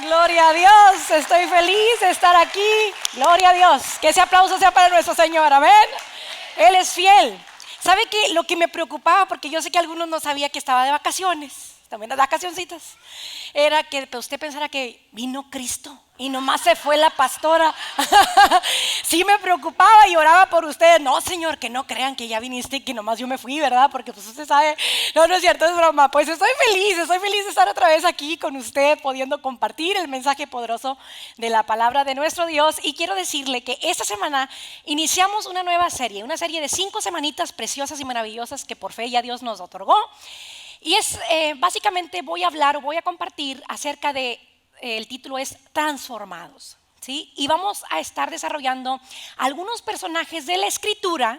Gloria a Dios, estoy feliz de estar aquí. Gloria a Dios, que ese aplauso sea para nuestro Señor, amén. Él es fiel. ¿Sabe qué? Lo que me preocupaba, porque yo sé que algunos no sabían que estaba de vacaciones, también las vacacioncitas, era que usted pensara que vino Cristo y nomás se fue la pastora. Sí me preocupaba y oraba por ustedes. No, Señor, que no crean que ya viniste y que nomás yo me fui, ¿verdad? Porque pues usted sabe, no es cierto, es broma. Pues estoy feliz de estar otra vez aquí con usted, pudiendo compartir el mensaje poderoso de la palabra de nuestro Dios. Y quiero decirle que esta semana iniciamos una nueva serie, una serie de 5 semanitas preciosas y maravillosas que por fe ya Dios nos otorgó. Y básicamente voy a compartir acerca de, el título es Transformados, ¿sí? Y vamos a estar desarrollando algunos personajes de la Escritura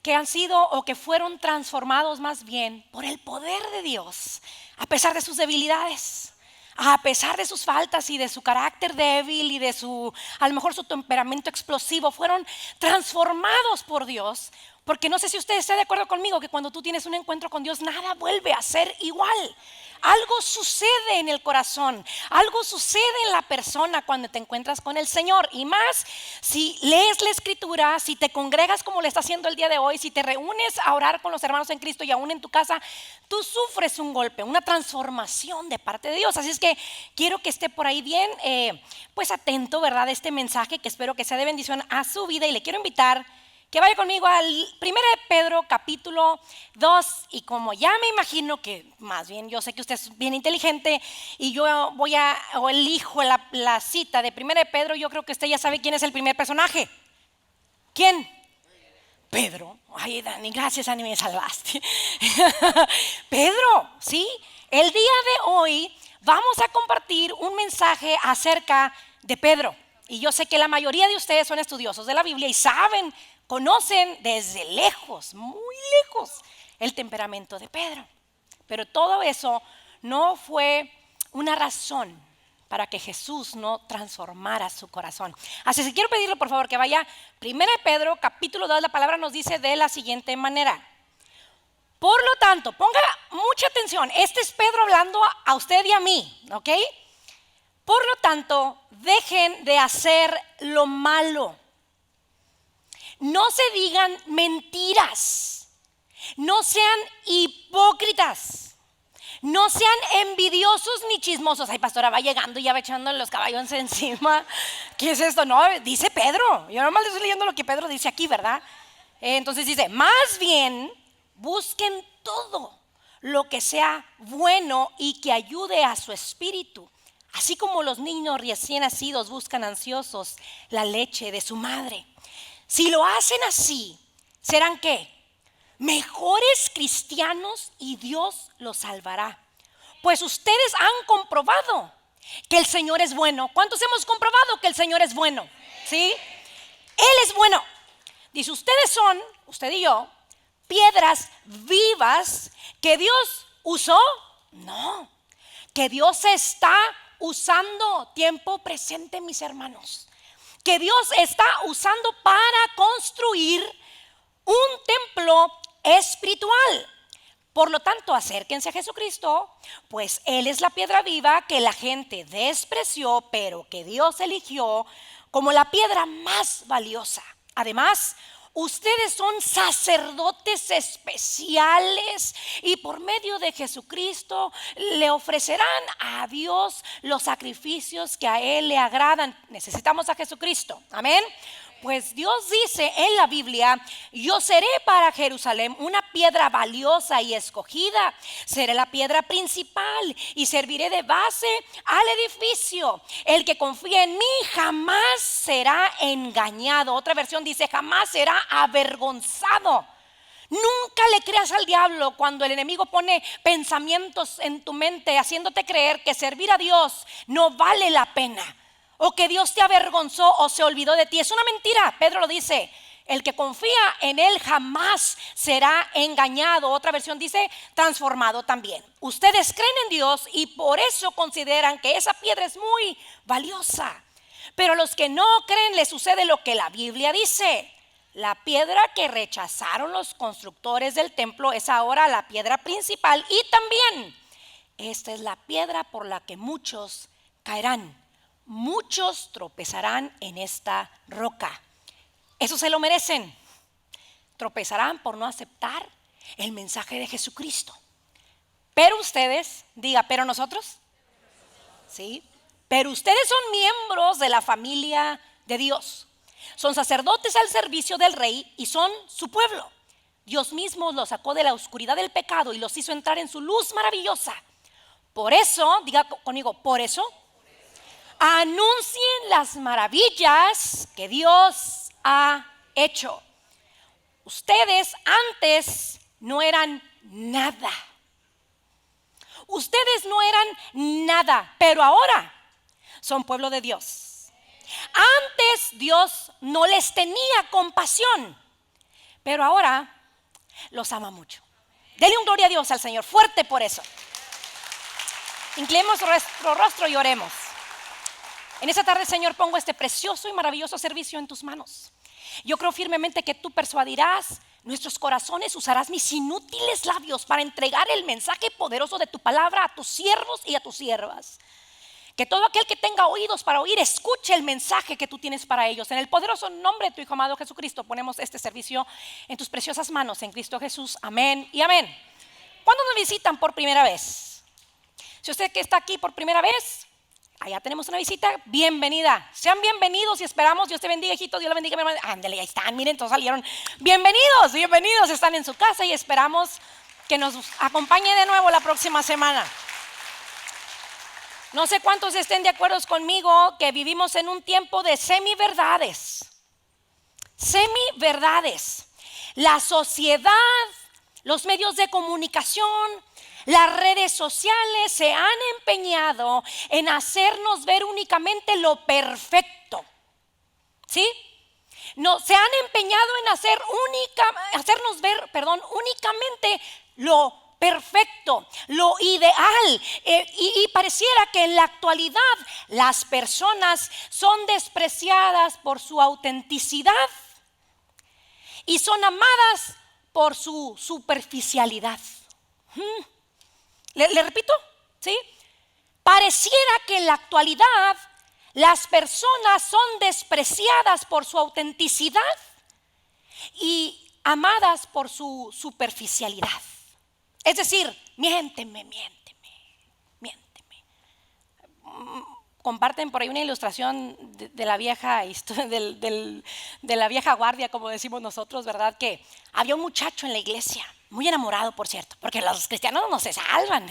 que han sido o que fueron transformados más bien por el poder de Dios, a pesar de sus debilidades, a pesar de sus faltas y de su carácter débil y de a lo mejor su temperamento explosivo, fueron transformados por Dios. Porque no sé si usted está de acuerdo conmigo que cuando tú tienes un encuentro con Dios, nada vuelve a ser igual. Algo sucede en el corazón, algo sucede en la persona cuando te encuentras con el Señor. Y más si lees la Escritura, si te congregas como lo está haciendo el día de hoy, si te reúnes a orar con los hermanos en Cristo y aún en tu casa, tú sufres un golpe, una transformación de parte de Dios. Así es que quiero que esté por ahí bien, pues atento, ¿verdad? A este mensaje que espero que sea de bendición a su vida. Y le quiero invitar que vaya conmigo al 1 de Pedro capítulo 2. Y como ya me imagino que, más bien yo sé que usted es bien inteligente y yo elijo la cita de 1 de Pedro, yo creo que usted ya sabe quién es el primer personaje. ¿Quién? Pedro. Ay, Dani, gracias, Dani, me salvaste. Pedro, ¿sí? El día de hoy vamos a compartir un mensaje acerca de Pedro. Y yo sé que la mayoría de ustedes son estudiosos de la Biblia y conocen desde lejos, muy lejos, el temperamento de Pedro. Pero todo eso no fue una razón para que Jesús no transformara su corazón. Así que quiero pedirle por favor que vaya 1 de Pedro capítulo 2. La palabra nos dice de la siguiente manera: por lo tanto, ponga mucha atención, este es Pedro hablando a usted y a mí, ¿ok? Por lo tanto, dejen de hacer lo malo. No se digan mentiras, no sean hipócritas, no sean envidiosos ni chismosos. Ay, pastora, va llegando y ya va echando los caballos encima. ¿Qué es esto? No, dice Pedro. Yo nomás le estoy leyendo lo que Pedro dice aquí, ¿verdad? Entonces dice, más bien busquen todo lo que sea bueno y que ayude a su espíritu, así como los niños recién nacidos buscan ansiosos la leche de su madre. Si lo hacen así, ¿serán qué? Mejores cristianos y Dios los salvará. Pues ustedes han comprobado que el Señor es bueno. ¿Cuántos hemos comprobado que el Señor es bueno? ¿Sí? Él es bueno. Dice, ustedes son, usted y yo, piedras vivas que Dios usó. No, que Dios está usando tiempo presente, mis hermanos. Que Dios está usando para construir un templo espiritual. Por lo tanto, acérquense a Jesucristo, pues Él es la piedra viva que la gente despreció, pero que Dios eligió como la piedra más valiosa. Además, ustedes son sacerdotes especiales y por medio de Jesucristo le ofrecerán a Dios los sacrificios que a Él le agradan. Necesitamos a Jesucristo, amén. Pues Dios dice en la Biblia, yo seré para Jerusalén una piedra valiosa y escogida. Seré la piedra principal y serviré de base al edificio. El que confía en mí jamás será engañado. Otra versión dice, jamás será avergonzado. Nunca le creas al diablo cuando el enemigo pone pensamientos en tu mente haciéndote creer que servir a Dios no vale la pena, o que Dios te avergonzó o se olvidó de ti. Es una mentira. Pedro lo dice, el que confía en Él jamás será engañado. Otra versión dice transformado también. Ustedes creen en Dios y por eso consideran que esa piedra es muy valiosa. Pero a los que no creen les sucede lo que la Biblia dice. La piedra que rechazaron los constructores del templo es ahora la piedra principal, y también esta es la piedra por la que muchos caerán, muchos tropezarán en esta roca. Eso se lo merecen. Tropezarán por no aceptar el mensaje de Jesucristo. Pero ustedes, diga, pero nosotros, sí, pero ustedes son miembros de la familia de Dios. Son sacerdotes al servicio del rey y son su pueblo. Dios mismo los sacó de la oscuridad del pecado y los hizo entrar en su luz maravillosa. Por eso, diga conmigo, por eso, anuncien las maravillas que Dios ha hecho. Ustedes antes no eran nada. Ustedes no eran nada, pero ahora son pueblo de Dios. Antes Dios no les tenía compasión, pero ahora los ama mucho. Dele un gloria a Dios al Señor, fuerte por eso. Inclinemos nuestro rostro y oremos. En esta tarde, Señor, pongo este precioso y maravilloso servicio en tus manos. Yo creo firmemente que tú persuadirás nuestros corazones, usarás mis inútiles labios para entregar el mensaje poderoso de tu palabra a tus siervos y a tus siervas. Que todo aquel que tenga oídos para oír, escuche el mensaje que tú tienes para ellos. En el poderoso nombre de tu Hijo amado Jesucristo, ponemos este servicio en tus preciosas manos, en Cristo Jesús. Amén y amén. ¿Cuándo nos visitan por primera vez? Si usted que está aquí por primera vez, allá tenemos una visita, bienvenida. Sean bienvenidos y esperamos. Dios te bendiga, hijito. Dios le bendiga, mi hermano. Ándale, ahí están, miren, todos salieron. Bienvenidos, bienvenidos. Están en su casa y esperamos que nos acompañe de nuevo la próxima semana. No sé cuántos estén de acuerdo conmigo que vivimos en un tiempo de semiverdades. Semiverdades. La sociedad, los medios de comunicación, las redes sociales se han empeñado en hacernos ver únicamente lo perfecto. ¿Sí? No, se han empeñado en hacernos ver, únicamente lo perfecto, lo ideal. Y pareciera que en la actualidad las personas son despreciadas por su autenticidad y son amadas por su superficialidad. ¿Le repito? ¿Sí? Pareciera que en la actualidad las personas son despreciadas por su autenticidad y amadas por su superficialidad. Es decir, miénteme. Comparten por ahí una ilustración de la vieja historia, de la vieja guardia, como decimos nosotros, ¿verdad? Que había un muchacho en la iglesia, muy enamorado, por cierto, porque los cristianos no se salvan,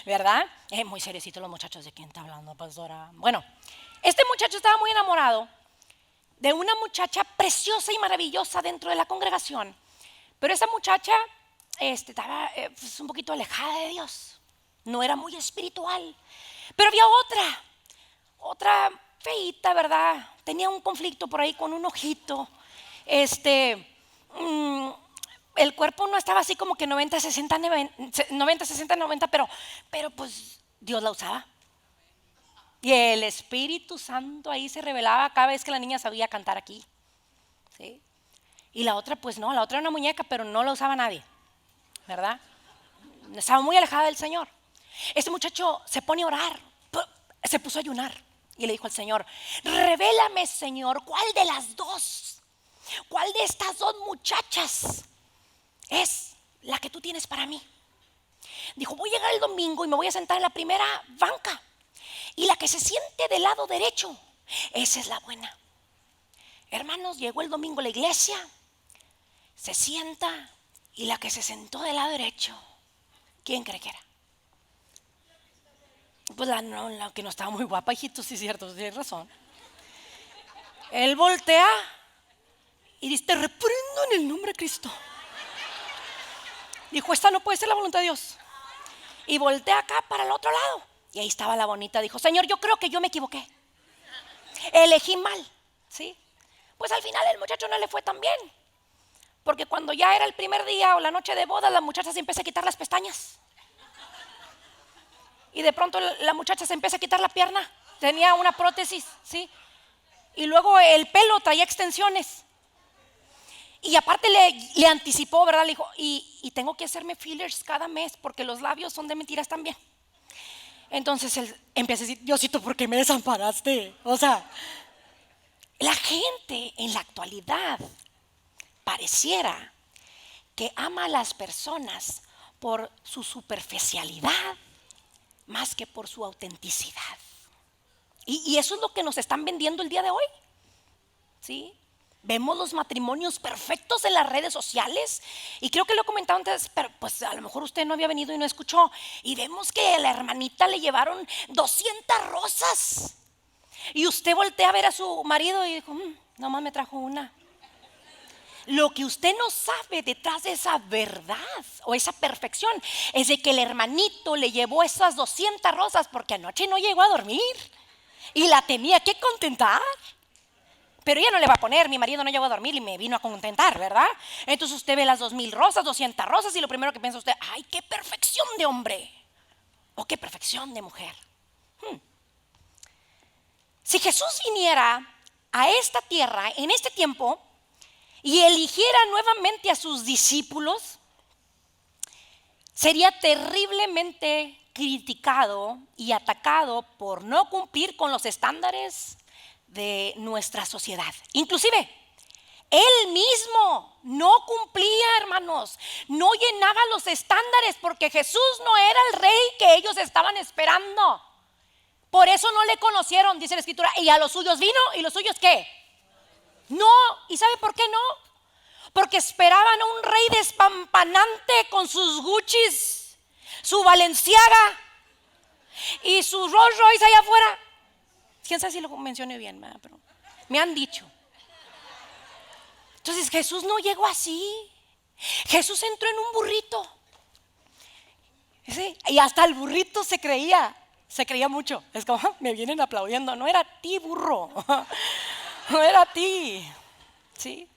¿verdad? Muy seriecito los muchachos. ¿De quién está hablando, pastora? Bueno, este muchacho estaba muy enamorado de una muchacha preciosa y maravillosa dentro de la congregación, pero esa muchacha estaba un poquito alejada de Dios, no era muy espiritual. Pero había otra feíta, ¿verdad? Tenía un conflicto por ahí con un ojito. El cuerpo no estaba así como que 90-60-90, pero pues Dios la usaba. Y el Espíritu Santo ahí se revelaba cada vez que la niña sabía cantar aquí. ¿Sí? Y la otra, pues no, la otra era una muñeca, pero no la usaba nadie, ¿verdad? Estaba muy alejada del Señor. Este muchacho se pone a orar, se puso a ayunar y le dijo al Señor: revélame, Señor, ¿cuál de las dos? ¿Cuál de estas dos muchachas es la que tú tienes para mí? Dijo: voy a llegar el domingo y me voy a sentar en la primera banca, y la que se siente del lado derecho, esa es la buena. Hermanos, llegó el domingo a la iglesia, se sienta, y la que se sentó del lado derecho, ¿quién cree que era? Pues la que no estaba muy guapa, hijito, sí es cierto, tienes razón. Él voltea y dice: te reprendo en el nombre de Cristo. Dijo: esta no puede ser la voluntad de Dios. Y voltea acá para el otro lado, y ahí estaba la bonita. Dijo: Señor, yo creo que yo me equivoqué, elegí mal. ¿Sí? Pues al final el muchacho no le fue tan bien, porque cuando ya era el primer día o la noche de boda, la muchacha se empieza a quitar las pestañas. Y de pronto la muchacha se empieza a quitar la pierna. Tenía una prótesis, ¿sí? Y luego el pelo traía extensiones. Y aparte le anticipó, ¿verdad? Le dijo: y tengo que hacerme fillers cada mes, porque los labios son de mentiras también. Entonces él empieza a decir, Diosito, ¿por qué me desamparaste? O sea, la gente en la actualidad pareciera que ama a las personas por su superficialidad más que por su autenticidad. Y eso es lo que nos están vendiendo el día de hoy. ¿Sí? Vemos los matrimonios perfectos en las redes sociales y creo que lo he comentado antes, pero pues a lo mejor usted no había venido y no escuchó, y vemos que a la hermanita le llevaron 200 rosas y usted voltea a ver a su marido y dijo, nomás me trajo una. Lo que usted no sabe detrás de esa verdad o esa perfección es de que el hermanito le llevó esas 200 rosas porque anoche no llegó a dormir y la tenía que contentar. Pero ella no le va a poner, mi marido no llegó a dormir y me vino a contentar, ¿verdad? Entonces usted ve las 2000 rosas, 200 rosas y lo primero que piensa usted, ¡ay, qué perfección de hombre! O qué perfección de mujer. Si Jesús viniera a esta tierra en este tiempo y eligiera nuevamente a sus discípulos, sería terriblemente criticado y atacado por no cumplir con los estándares de nuestra sociedad. Inclusive él mismo no cumplía, hermanos, no llenaba los estándares porque Jesús no era el rey que ellos estaban esperando. Por eso no le conocieron, dice la escritura, y a los suyos vino, y los suyos ¿qué? No. ¿Y sabe por qué no? Porque esperaban a un rey despampanante con sus Guccis, su Balenciaga y su Rolls Royce allá afuera. Quién sabe si lo mencioné bien, pero me han dicho. Entonces Jesús no llegó así. Jesús entró en un burrito. ¿Sí? Y hasta el burrito se creía mucho. Es como, me vienen aplaudiendo. No era a ti, burro. No era a ti. ¿Sí?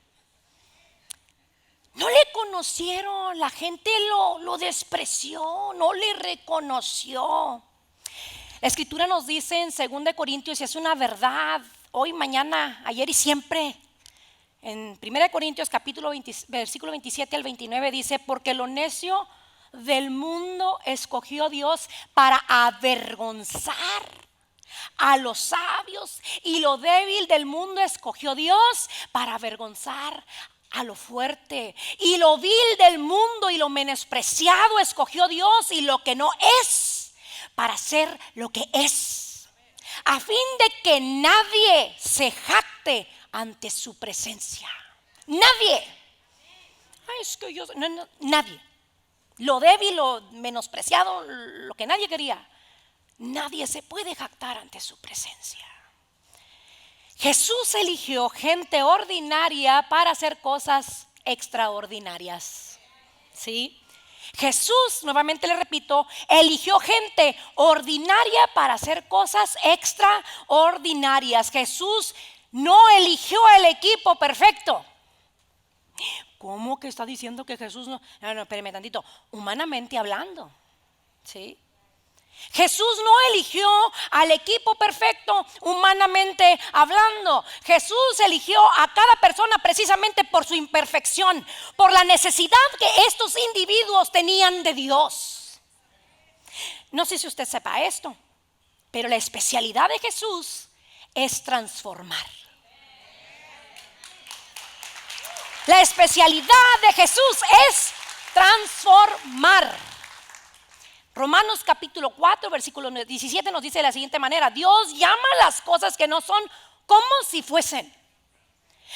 No le conocieron. La gente lo despreció. No le reconoció. La escritura nos dice en 2 Corintios, y es una verdad, hoy, mañana, ayer y siempre. En 1 Corintios capítulo 20, versículo 27 al 29 dice, porque lo necio del mundo escogió Dios para avergonzar a los sabios, y lo débil del mundo escogió Dios para avergonzar a lo fuerte, y lo vil del mundo y lo menospreciado escogió Dios, y lo que no es, para ser lo que es, a fin de que nadie se jacte ante su presencia. Nadie. Ay, es que yo, no, nadie. Lo débil, lo menospreciado, lo que nadie quería. Nadie se puede jactar ante su presencia. Jesús eligió gente ordinaria para hacer cosas extraordinarias. ¿Sí? Jesús, nuevamente le repito, eligió gente ordinaria para hacer cosas extraordinarias. Jesús no eligió el equipo perfecto. ¿Cómo que está diciendo que Jesús no? No, espérame tantito. Humanamente hablando, ¿sí? Jesús no eligió al equipo perfecto humanamente hablando. Jesús eligió a cada persona precisamente por su imperfección, por la necesidad que estos individuos tenían de Dios. No sé si usted sepa esto, pero la especialidad de Jesús es transformar. La especialidad de Jesús es transformar. Romanos capítulo 4 versículo 17 nos dice de la siguiente manera: Dios llama las cosas que no son como si fuesen.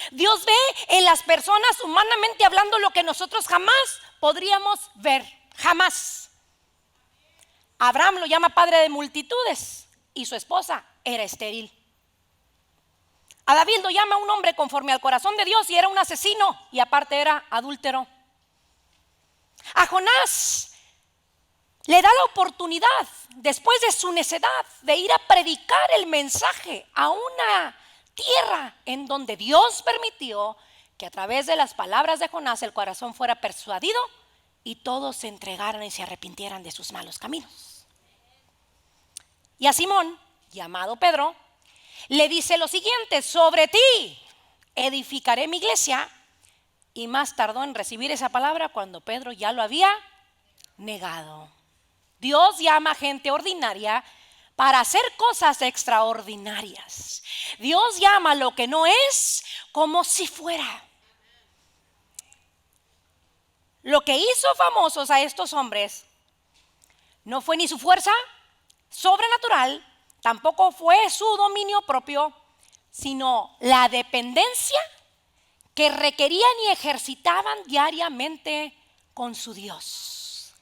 Dios ve en las personas, humanamente hablando, lo que nosotros jamás podríamos ver, jamás. Abraham lo llama padre de multitudes y su esposa era estéril. A David lo llama un hombre conforme al corazón de Dios y era un asesino y aparte era adúltero. A Jonás le da la oportunidad, después de su necedad, de ir a predicar el mensaje a una tierra en donde Dios permitió que a través de las palabras de Jonás el corazón fuera persuadido y todos se entregaran y se arrepintieran de sus malos caminos. Y a Simón, llamado Pedro, le dice lo siguiente: sobre ti edificaré mi iglesia. Y más tardó en recibir esa palabra cuando Pedro ya lo había negado. Dios llama gente ordinaria para hacer cosas extraordinarias. Dios llama lo que no es como si fuera. Lo que hizo famosos a estos hombres no fue ni su fuerza sobrenatural, tampoco fue su dominio propio, sino la dependencia que requerían y ejercitaban diariamente con su Dios.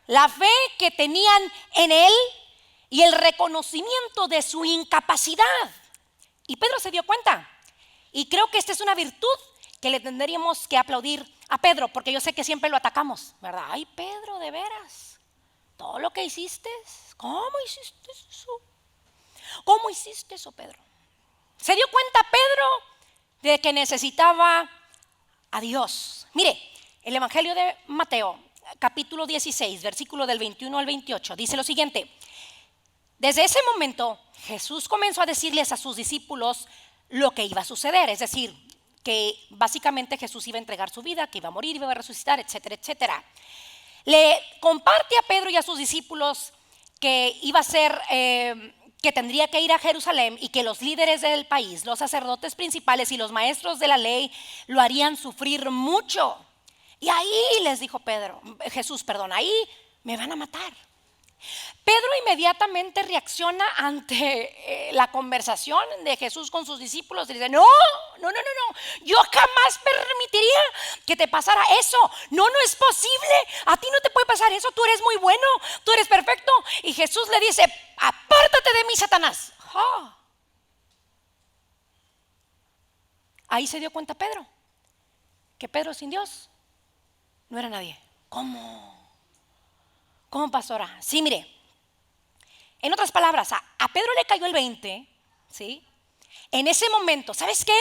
La fe que tenían en Él y el reconocimiento de su incapacidad. Y Pedro se dio cuenta. Y creo que esta es una virtud que le tendríamos que aplaudir a Pedro, porque yo sé que siempre lo atacamos, ¿verdad? Ay, Pedro, de veras, todo lo que hiciste, ¿cómo hiciste eso? ¿Cómo hiciste eso, Pedro? Se dio cuenta Pedro de que necesitaba a Dios. Mire, el Evangelio de Mateo, capítulo 16, versículo del 21 al 28, dice lo siguiente. Desde ese momento, Jesús comenzó a decirles a sus discípulos lo que iba a suceder, es decir, que básicamente Jesús iba a entregar su vida, que iba a morir, iba a resucitar, etcétera, etcétera. Le comparte a Pedro y a sus discípulos que iba a ser, que tendría que ir a Jerusalén y que los líderes del país, los sacerdotes principales y los maestros de la ley lo harían sufrir mucho. Y ahí les dijo Jesús, ahí me van a matar. Pedro inmediatamente reacciona ante la conversación de Jesús con sus discípulos y dice, no, yo jamás permitiría que te pasara eso. No es posible, a ti no te puede pasar eso, tú eres muy bueno, tú eres perfecto. Y Jesús le dice, apártate de mí, Satanás. Ahí se dio cuenta Pedro, que Pedro sin Dios no era nadie. ¿Cómo, pastora? Sí, mire, en otras palabras, a Pedro le cayó el 20, ¿sí? En ese momento, ¿sabes qué?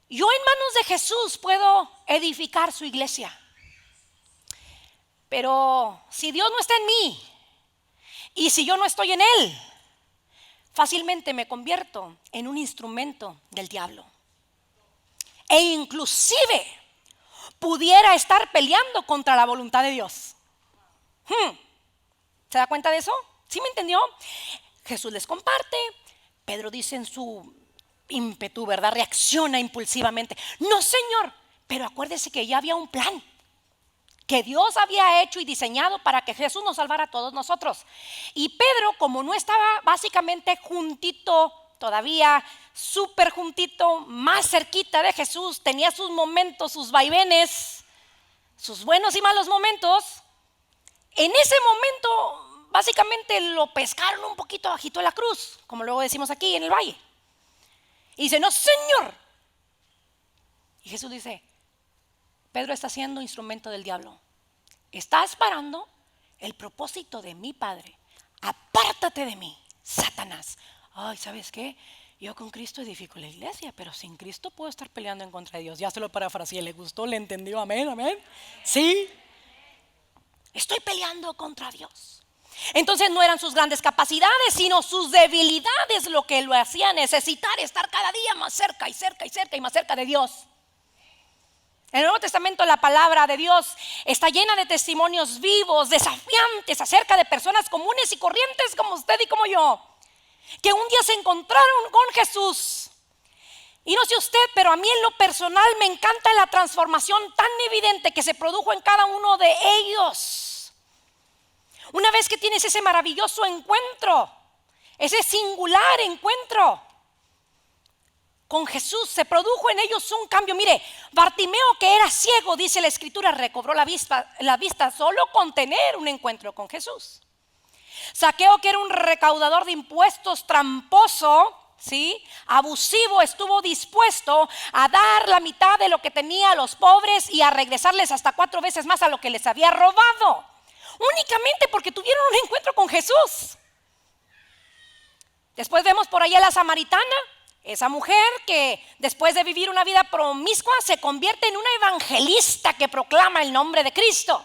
Yo en manos de Jesús puedo edificar su iglesia. Pero si Dios no está en mí y si yo no estoy en Él, fácilmente me convierto en un instrumento del diablo. E inclusive pudiera estar peleando contra la voluntad de Dios. ¿Se da cuenta de eso? ¿Sí me entendió? Jesús les comparte, Pedro dice en su ímpetu, ¿verdad? Reacciona impulsivamente. No, Señor, pero acuérdese que ya había un plan que Dios había hecho y diseñado para que Jesús nos salvara a todos nosotros. Y Pedro, como no estaba básicamente juntito, todavía súper juntito, más cerquita de Jesús, tenía sus momentos, sus vaivenes, sus buenos y malos momentos. En ese momento básicamente lo pescaron un poquito bajito de la cruz, como luego decimos aquí en el valle. Y dice, no, Señor. Y Jesús dice, Pedro está siendo instrumento del diablo. Estás parando el propósito de mi Padre. Apártate de mí, Satanás. Ay, ¿sabes qué? Yo con Cristo edifico la iglesia, pero sin Cristo puedo estar peleando en contra de Dios. Ya se lo parafraseé, ¿le gustó? ¿Le entendió? Amén, amén. Sí. Estoy peleando contra Dios. Entonces no eran sus grandes capacidades, sino sus debilidades lo que lo hacía necesitar estar cada día más cerca y cerca y cerca y más cerca de Dios. En el Nuevo Testamento la palabra de Dios está llena de testimonios vivos, desafiantes acerca de personas comunes y corrientes como usted y como yo, que un día se encontraron con Jesús. Y no sé usted, pero a mí en lo personal me encanta la transformación tan evidente que se produjo en cada uno de ellos. Una vez que tienes ese maravilloso encuentro, ese singular encuentro con Jesús, se produjo en ellos un cambio. Mire, Bartimeo, que era ciego, dice la Escritura, recobró la vista solo con tener un encuentro con Jesús. Zaqueo, que era un recaudador de impuestos tramposo, ¿sí?, abusivo, estuvo dispuesto a dar la mitad de lo que tenía a los pobres y a regresarles hasta 4 veces más a lo que les había robado, únicamente porque tuvieron un encuentro con Jesús. Después vemos por ahí a la samaritana, esa mujer que después de vivir una vida promiscua se convierte en una evangelista que proclama el nombre de Cristo.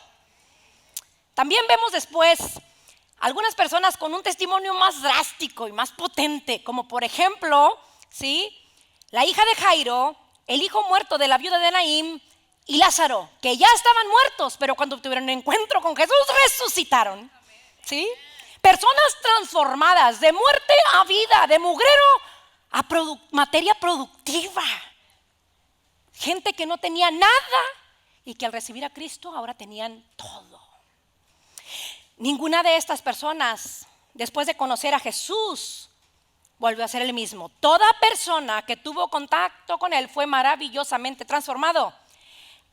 También vemos después algunas personas con un testimonio más drástico y más potente, como por ejemplo, ¿sí?, la hija de Jairo, el hijo muerto de la viuda de Naín y Lázaro, que ya estaban muertos, pero cuando tuvieron un encuentro con Jesús resucitaron. ¿sí? Personas transformadas de muerte a vida, de mugrero a materia productiva. Gente que no tenía nada y que al recibir a Cristo ahora tenían todo. Ninguna de estas personas, después de conocer a Jesús, volvió a ser el mismo. Toda persona que tuvo contacto con Él fue maravillosamente transformado.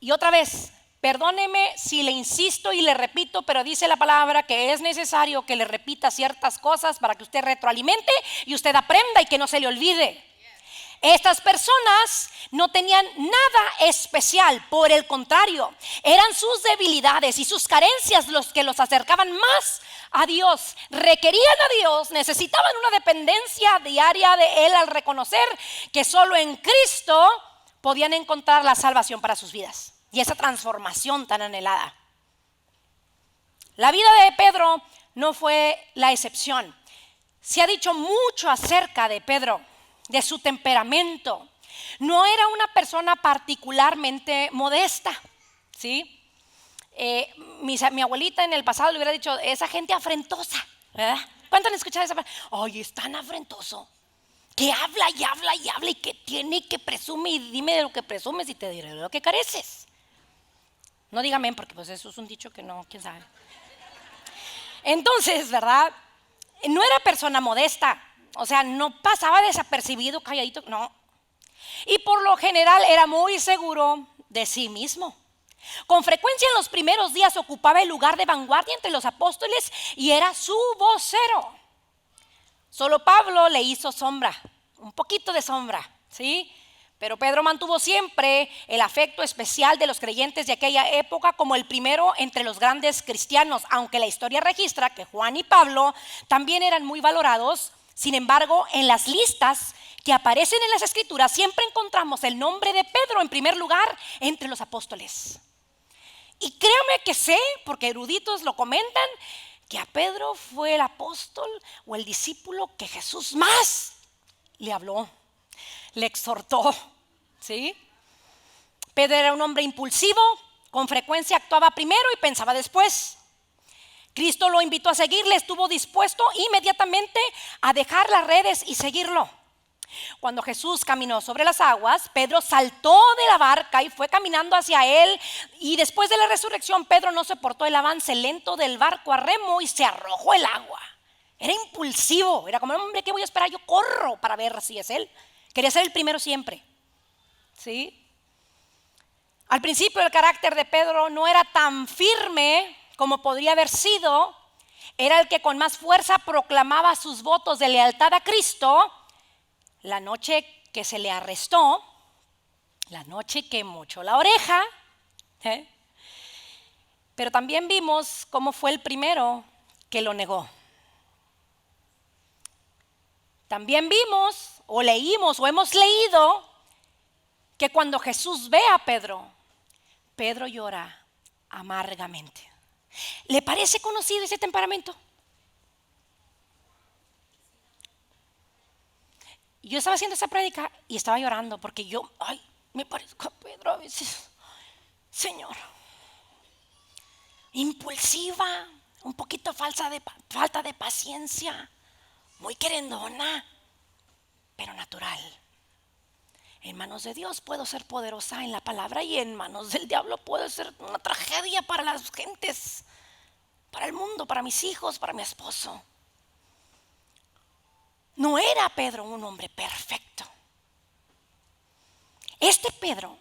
Y otra vez, perdóneme si le insisto y le repito, pero dice la palabra que es necesario que le repita ciertas cosas para que usted retroalimente y usted aprenda y que no se le olvide. Estas personas no tenían nada especial, por el contrario, eran sus debilidades y sus carencias los que los acercaban más a Dios. Requerían a Dios, necesitaban una dependencia diaria de Él al reconocer que solo en Cristo podían encontrar la salvación para sus vidas y esa transformación tan anhelada. La vida de Pedro no fue la excepción. Se ha dicho mucho acerca de Pedro, de su temperamento. No era una persona particularmente modesta, ¿sí? Mi abuelita en el pasado le hubiera dicho, esa gente afrentosa, ¿verdad? ¿Cuántos han escuchado esa palabra? Oye, es tan afrentoso, que habla y habla y habla y que tiene y que presume, y dime de lo que presumes y te diré de lo que careces. No dígame porque pues eso es un dicho que no, quién sabe. Entonces, ¿verdad? No era persona modesta. O sea, no pasaba desapercibido, calladito, no. Y por lo general era muy seguro de sí mismo. Con frecuencia en los primeros días ocupaba el lugar de vanguardia entre los apóstoles y era su vocero. Solo Pablo le hizo sombra, un poquito de sombra, ¿sí? Pero Pedro mantuvo siempre el afecto especial de los creyentes de aquella época como el primero entre los grandes cristianos, aunque la historia registra que Juan y Pablo también eran muy valorados. Sin embargo, en las listas que aparecen en las escrituras siempre encontramos el nombre de Pedro en primer lugar entre los apóstoles. Y créame que sé, porque eruditos lo comentan, que a Pedro fue el apóstol o el discípulo que Jesús más le habló, le exhortó, ¿sí? Pedro era un hombre impulsivo, con frecuencia actuaba primero y pensaba después. Cristo lo invitó a seguirle, estuvo dispuesto inmediatamente a dejar las redes y seguirlo. Cuando Jesús caminó sobre las aguas, Pedro saltó de la barca y fue caminando hacia él. Y después de la resurrección, Pedro no soportó el avance lento del barco a remo y se arrojó el agua. Era impulsivo, era como, hombre, ¿qué voy a esperar? Yo corro para ver si es él. Quería ser el primero siempre, ¿sí? Al principio el carácter de Pedro no era tan firme como podría haber sido. Era el que con más fuerza proclamaba sus votos de lealtad a Cristo. La noche que se le arrestó, la noche que mochó la oreja, pero también vimos cómo fue el primero que lo negó. También vimos o leímos o hemos leído que cuando Jesús ve a Pedro, Pedro llora amargamente. ¿Le parece conocido ese temperamento? Yo estaba haciendo esa prédica y estaba llorando porque yo, me parezco a Pedro a veces. Señor, impulsiva, un poquito falta de paciencia, muy querendona, pero natural. En manos de Dios puedo ser poderosa en la palabra y en manos del diablo puedo ser una tragedia para las gentes, para el mundo, para mis hijos, para mi esposo. No era Pedro un hombre perfecto. Este Pedro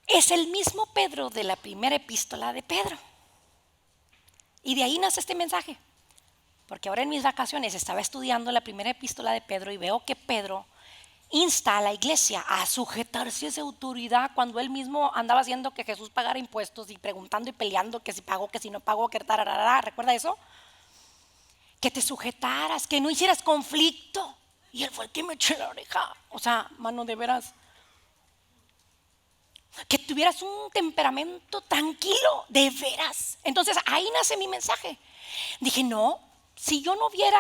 es el mismo Pedro de la primera epístola de Pedro. Y de ahí nace este mensaje. Porque ahora en mis vacaciones estaba estudiando la primera epístola de Pedro y veo que Pedro insta a la iglesia a sujetarse a esa autoridad cuando él mismo andaba haciendo que Jesús pagara impuestos y preguntando y peleando que si pagó, que si no pagó, que tararara. ¿Recuerda eso? Que te sujetaras, que no hicieras conflicto. Y él fue el que me echó la oreja. O sea, mano, de veras. Que tuvieras un temperamento tranquilo, de veras. Entonces ahí nace mi mensaje. Dije, no, si yo no viera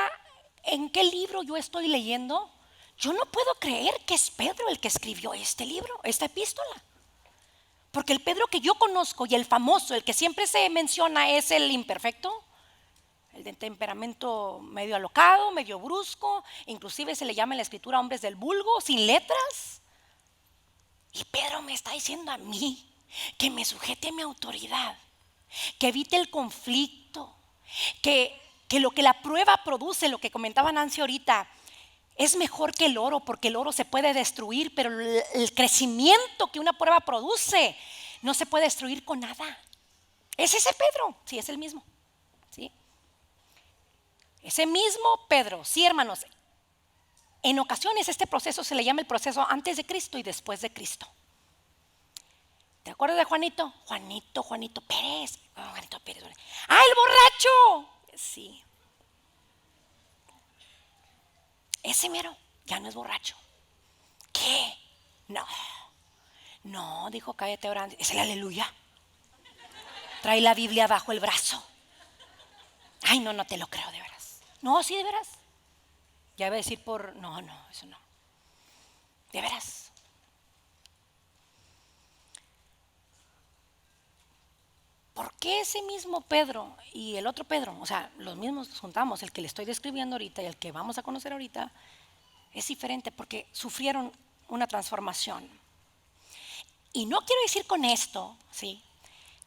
en qué libro yo estoy leyendo, yo no puedo creer que es Pedro el que escribió este libro, esta epístola. Porque el Pedro que yo conozco y el famoso, el que siempre se menciona, es el imperfecto, el de temperamento medio alocado, medio brusco, inclusive se le llama en la escritura hombres del vulgo, sin letras. Y Pedro me está diciendo a mí que me sujete a mi autoridad, que evite el conflicto, que lo que la prueba produce, lo que comentaba Nancy ahorita, es mejor que el oro, porque el oro se puede destruir, pero el crecimiento que una prueba produce no se puede destruir con nada. ¿Es ese Pedro? Sí, es el mismo. ¿Sí? Ese mismo Pedro, sí, hermanos. En ocasiones este proceso se le llama el proceso antes de Cristo y después de Cristo. ¿Te acuerdas de Juanito? Juanito Pérez. Juanito Pérez. ¡Ah, el borracho! Sí. Ese mero ya no es borracho. ¿Qué? No, dijo, cállate ahora. Es el aleluya. Trae la Biblia bajo el brazo. Ay, no te lo creo, de veras. No, sí, de veras. Ya iba a decir no, eso no. De veras. ¿Por qué ese mismo Pedro y el otro Pedro, o sea, los mismos juntamos, el que le estoy describiendo ahorita y el que vamos a conocer ahorita, es diferente? Porque sufrieron una transformación. Y no quiero decir con esto, ¿sí?,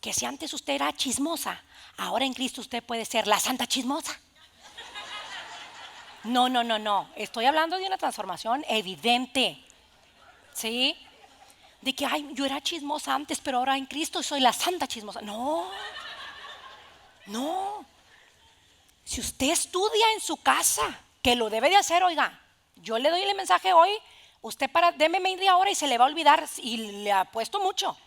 que si antes usted era chismosa, ahora en Cristo usted puede ser la santa chismosa. No. Estoy hablando de una transformación evidente, ¿sí? De que, ay, yo era chismosa antes, pero ahora en Cristo soy la santa chismosa. No. Si usted estudia en su casa, que lo debe de hacer, oiga, yo le doy el mensaje hoy, usted deme media hora y se le va a olvidar, y le apuesto mucho.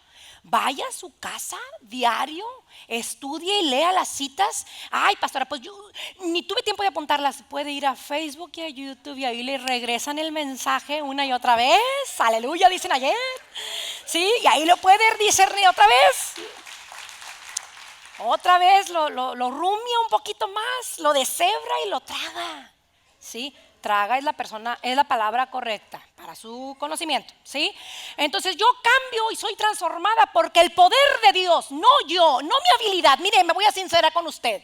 Vaya a su casa diario, estudie y lea las citas. Ay, pastora, pues yo ni tuve tiempo de apuntarlas. Puede ir a Facebook y a YouTube y ahí le regresan el mensaje una y otra vez. Aleluya, dicen ayer. Sí, y ahí lo puede discernir otra vez. Otra vez lo rumia un poquito más, lo deshebra y lo traga. ¿Sí? Traga es la palabra correcta para su conocimiento, ¿sí? Entonces yo cambio y soy transformada porque el poder de Dios, no yo, no mi habilidad. Mire, me voy a sincerar con usted.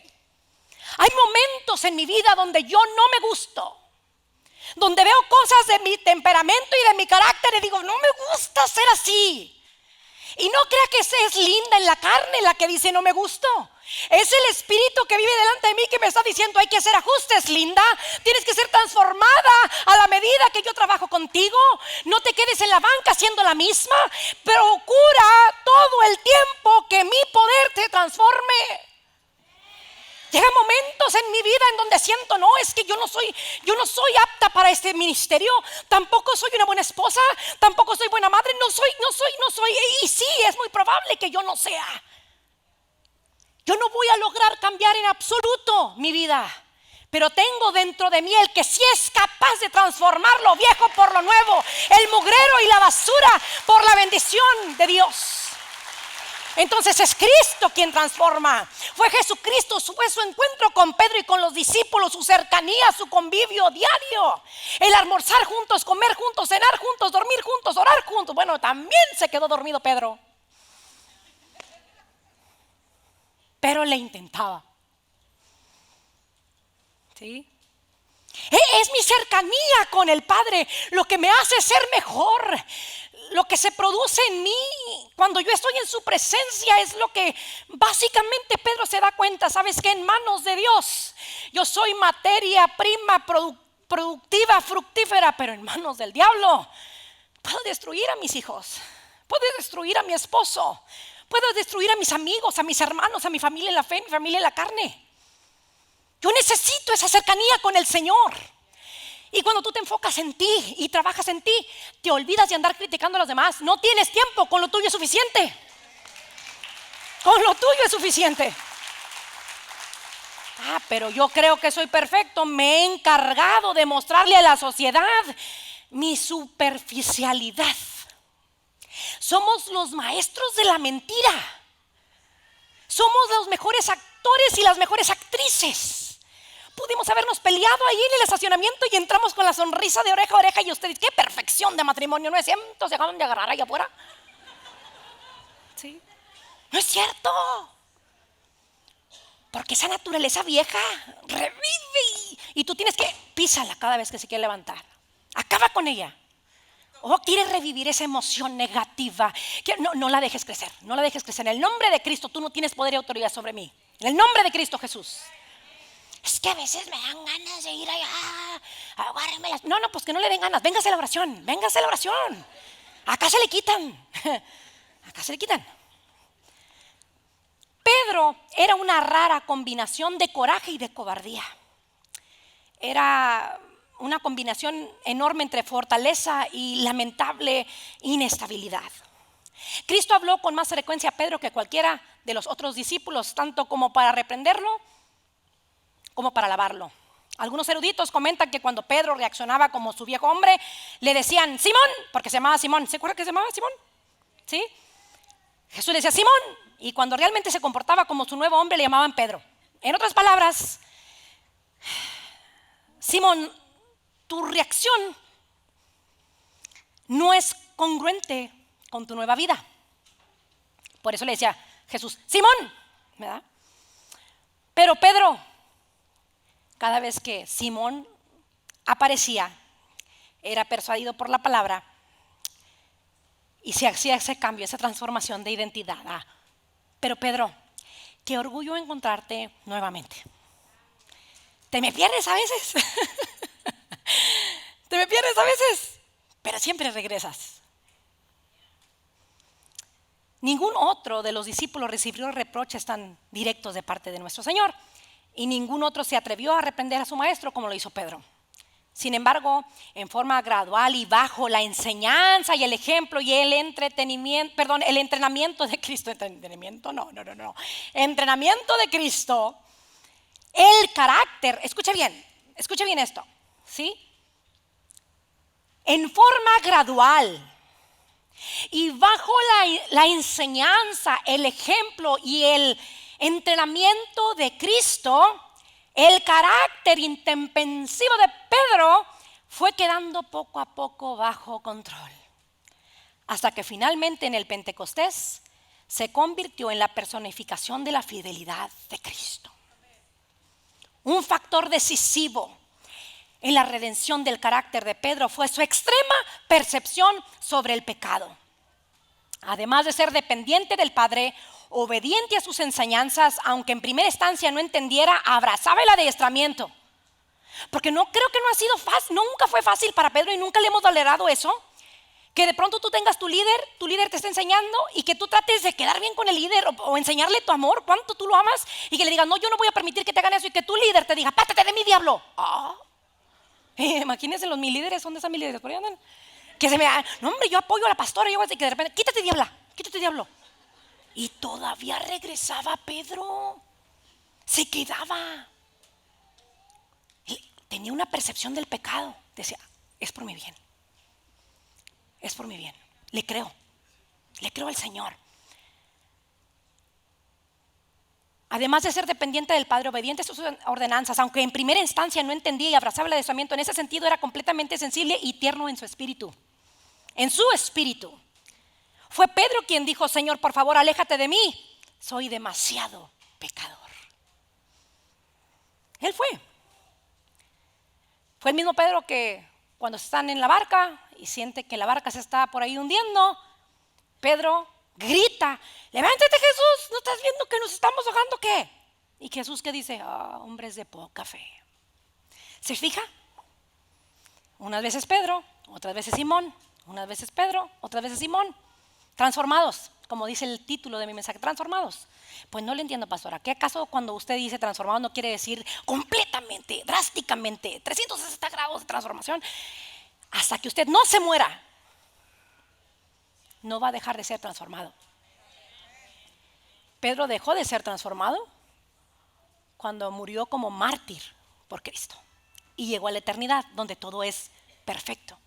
Hay momentos en mi vida donde yo no me gusto, donde veo cosas de mi temperamento y de mi carácter y digo, no me gusta ser así. Y no crea que es linda en la carne la que dice no me gustó. Es el espíritu que vive delante de mí que me está diciendo hay que hacer ajustes, linda. Tienes que ser transformada a la medida que yo trabajo contigo. No te quedes en la banca haciendo la misma. Procura todo el tiempo que mi poder te transforme. Llega momentos en mi vida en donde siento, no, es que yo no soy apta para este ministerio. Tampoco soy una buena esposa, tampoco soy buena madre, no soy. Y sí, es muy probable que yo no sea. Yo no voy a lograr cambiar en absoluto mi vida, pero tengo dentro de mí el que sí es capaz de transformar lo viejo por lo nuevo, el mugrero y la basura por la bendición de Dios. Entonces es Cristo quien transforma. Fue Jesucristo, fue su encuentro con Pedro y con los discípulos, su cercanía, su convivio diario, el almorzar juntos, comer juntos, cenar juntos, dormir juntos, orar juntos. Bueno, también se quedó dormido Pedro, pero le intentaba. ¿Sí? Es mi cercanía con el Padre lo que me hace ser mejor. Lo que se produce en mí cuando yo estoy en su presencia es lo que básicamente Pedro se da cuenta. ¿Sabes qué? En manos de Dios yo soy materia prima productiva, fructífera, pero en manos del diablo puedo destruir a mis hijos, puedo destruir a mi esposo, puedo destruir a mis amigos, a mis hermanos, a mi familia en la fe, a mi familia en la carne. Yo necesito esa cercanía con el Señor. Y cuando tú te enfocas en ti y trabajas en ti, te olvidas de andar criticando a los demás. No tienes tiempo, con lo tuyo es suficiente. Con lo tuyo es suficiente. Pero yo creo que soy perfecto. Me he encargado de mostrarle a la sociedad mi superficialidad. Somos los maestros de la mentira. Somos los mejores actores y las mejores actrices. Pudimos habernos peleado ahí en el estacionamiento y entramos con la sonrisa de oreja a oreja y usted dice, qué perfección de matrimonio, ¿no es cierto? Se acaban de agarrar allá afuera. No es cierto. Porque esa naturaleza vieja revive y tú tienes que písala cada vez que se quiere levantar. Acaba con ella. O quieres revivir esa emoción negativa. No la dejes crecer, no la dejes crecer. En el nombre de Cristo tú no tienes poder y autoridad sobre mí. En el nombre de Cristo Jesús. Es que a veces me dan ganas de ir allá. Agárrenmelas. No, pues que no le den ganas. Véngase a la oración, véngase a la oración. Acá se le quitan. Acá se le quitan. Pedro era una rara combinación de coraje y de cobardía. Era una combinación enorme entre fortaleza y lamentable inestabilidad. Cristo habló con más frecuencia a Pedro que cualquiera de los otros discípulos, tanto como para reprenderlo como para alabarlo. Algunos eruditos comentan que cuando Pedro reaccionaba como su viejo hombre, le decían Simón, porque se llamaba Simón. ¿Se acuerdan que se llamaba Simón? ¿Sí? Jesús le decía Simón, y cuando realmente se comportaba como su nuevo hombre le llamaban Pedro. En otras palabras, Simón, tu reacción no es congruente con tu nueva vida. Por eso le decía Jesús, Simón, ¿verdad? Pero Pedro, cada vez que Simón aparecía, era persuadido por la palabra y se hacía ese cambio, esa transformación de identidad. Pero Pedro, qué orgullo encontrarte nuevamente. Te me pierdes a veces. Te me pierdes a veces, pero siempre regresas. Ningún otro de los discípulos recibió reproches tan directos de parte de nuestro Señor y ningún otro se atrevió a reprender a su maestro como lo hizo Pedro. Sin embargo, en forma gradual y bajo la enseñanza y el ejemplo y el entrenamiento de Cristo, entrenamiento de Cristo, el carácter, escuche bien esto, ¿sí? En forma gradual y bajo la enseñanza, el ejemplo y el entrenamiento de Cristo, el carácter intempestivo de Pedro fue quedando poco a poco bajo control, hasta que finalmente en el Pentecostés se convirtió en la personificación de la fidelidad de Cristo. Un factor decisivo en la redención del carácter de Pedro fue su extrema percepción sobre el pecado. Además de ser dependiente del Padre, obediente a sus enseñanzas, aunque en primera instancia no entendiera, abrazaba el adiestramiento. Porque no creo que no ha sido fácil, nunca fue fácil para Pedro y nunca le hemos tolerado eso. Que de pronto tú tengas tu líder te está enseñando y que tú trates de quedar bien con el líder o enseñarle tu amor, cuánto tú lo amas, y que le digas, no, yo no voy a permitir que te hagan eso, y que tu líder te diga, pártate de mi diablo. Imagínense, los mil líderes, ¿dónde están mis líderes? Por ahí andan. Que se me, no hombre, yo apoyo a la pastora, y que de repente, quítate diablo. Y todavía regresaba Pedro, se quedaba. Tenía una percepción del pecado, decía, es por mi bien. Es por mi bien, le creo al Señor. Además de ser dependiente del Padre, obediente a sus ordenanzas, aunque en primera instancia no entendía y abrazaba el adiestramiento, en ese sentido era completamente sensible y tierno en su espíritu. En su espíritu. Fue Pedro quien dijo, Señor, por favor, aléjate de mí, soy demasiado pecador. Él fue el mismo Pedro que cuando están en la barca y siente que la barca se está por ahí hundiendo, Pedro grita, levántate Jesús, ¿no estás viendo que nos estamos ahogando qué? Y Jesús que dice, hombres de poca fe. ¿Se fija? Unas veces Pedro, otras veces Simón, unas veces Pedro, otras veces Simón. Transformados, como dice el título de mi mensaje, transformados. Pues no le entiendo, pastora. ¿Qué acaso cuando usted dice transformado no quiere decir completamente, drásticamente, 360 grados de transformación? Hasta que usted no se muera, no va a dejar de ser transformado. Pedro dejó de ser transformado cuando murió como mártir por Cristo y llegó a la eternidad donde todo es perfecto.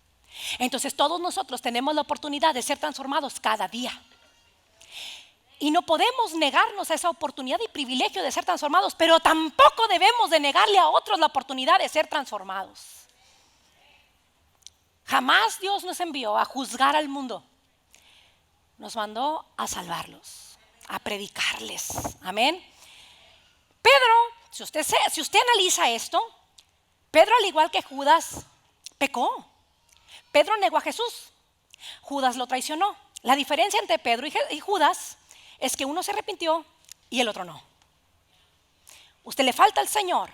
Entonces todos nosotros tenemos la oportunidad de ser transformados cada día. Y no podemos negarnos a esa oportunidad y privilegio de ser transformados, pero tampoco debemos de negarle a otros la oportunidad de ser transformados. Jamás Dios nos envió a juzgar al mundo. Nos mandó a salvarlos. a predicarles. Amén. Pedro, si usted analiza esto, Pedro, al igual que Judas, pecó. Pedro negó a Jesús, Judas lo traicionó. La diferencia entre Pedro y Judas es que uno se arrepintió y el otro no. Usted le falta al Señor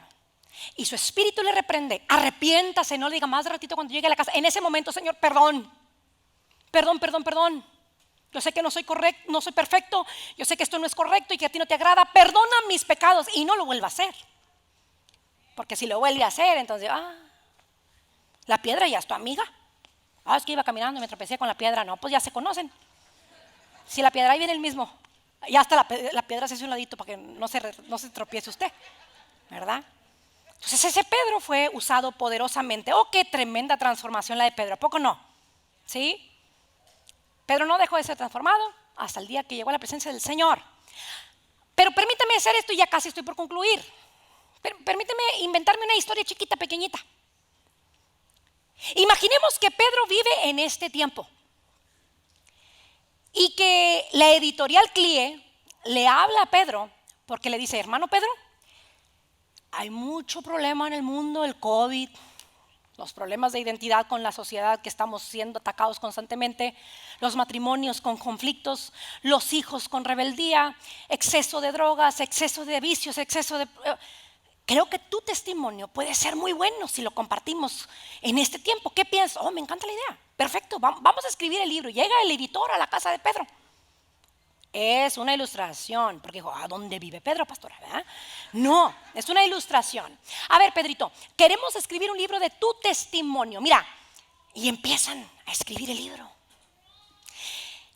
y su espíritu le reprende. Arrepiéntase, no le diga más de ratito cuando llegue a la casa. En ese momento, Señor, perdón. Yo sé que no soy correcto, no soy perfecto. Yo sé que esto no es correcto y que a ti no te agrada. Perdona mis pecados y no lo vuelva a hacer. Porque si lo vuelve a hacer, entonces, la piedra ya es tu amiga. Es que iba caminando y me tropecé con la piedra. No, pues ya se conocen. Si la piedra ahí viene el mismo, ya hasta la piedra se hace un ladito para que no se tropiece usted, ¿verdad? Entonces ese Pedro fue usado poderosamente. Qué tremenda transformación la de Pedro, ¿a poco no? ¿Sí? Pedro no dejó de ser transformado hasta el día que llegó a la presencia del Señor. Pero permítame hacer esto y ya casi estoy por concluir. Permíteme inventarme una historia chiquita, pequeñita. Imaginemos que Pedro vive en este tiempo y que la editorial CLIE le habla a Pedro porque le dice: hermano Pedro, hay mucho problema en el mundo, el COVID, los problemas de identidad con la sociedad que estamos siendo atacados constantemente, los matrimonios con conflictos, los hijos con rebeldía, exceso de drogas, exceso de vicios, Creo que tu testimonio puede ser muy bueno si lo compartimos en este tiempo. ¿Qué piensas? Me encanta la idea. Perfecto, vamos a escribir el libro. Llega el editor a la casa de Pedro. Es una ilustración, porque dijo: ¿a dónde vive Pedro, pastora? ¿Verdad? No, es una ilustración. A ver, Pedrito, queremos escribir un libro de tu testimonio. Mira, y empiezan a escribir el libro.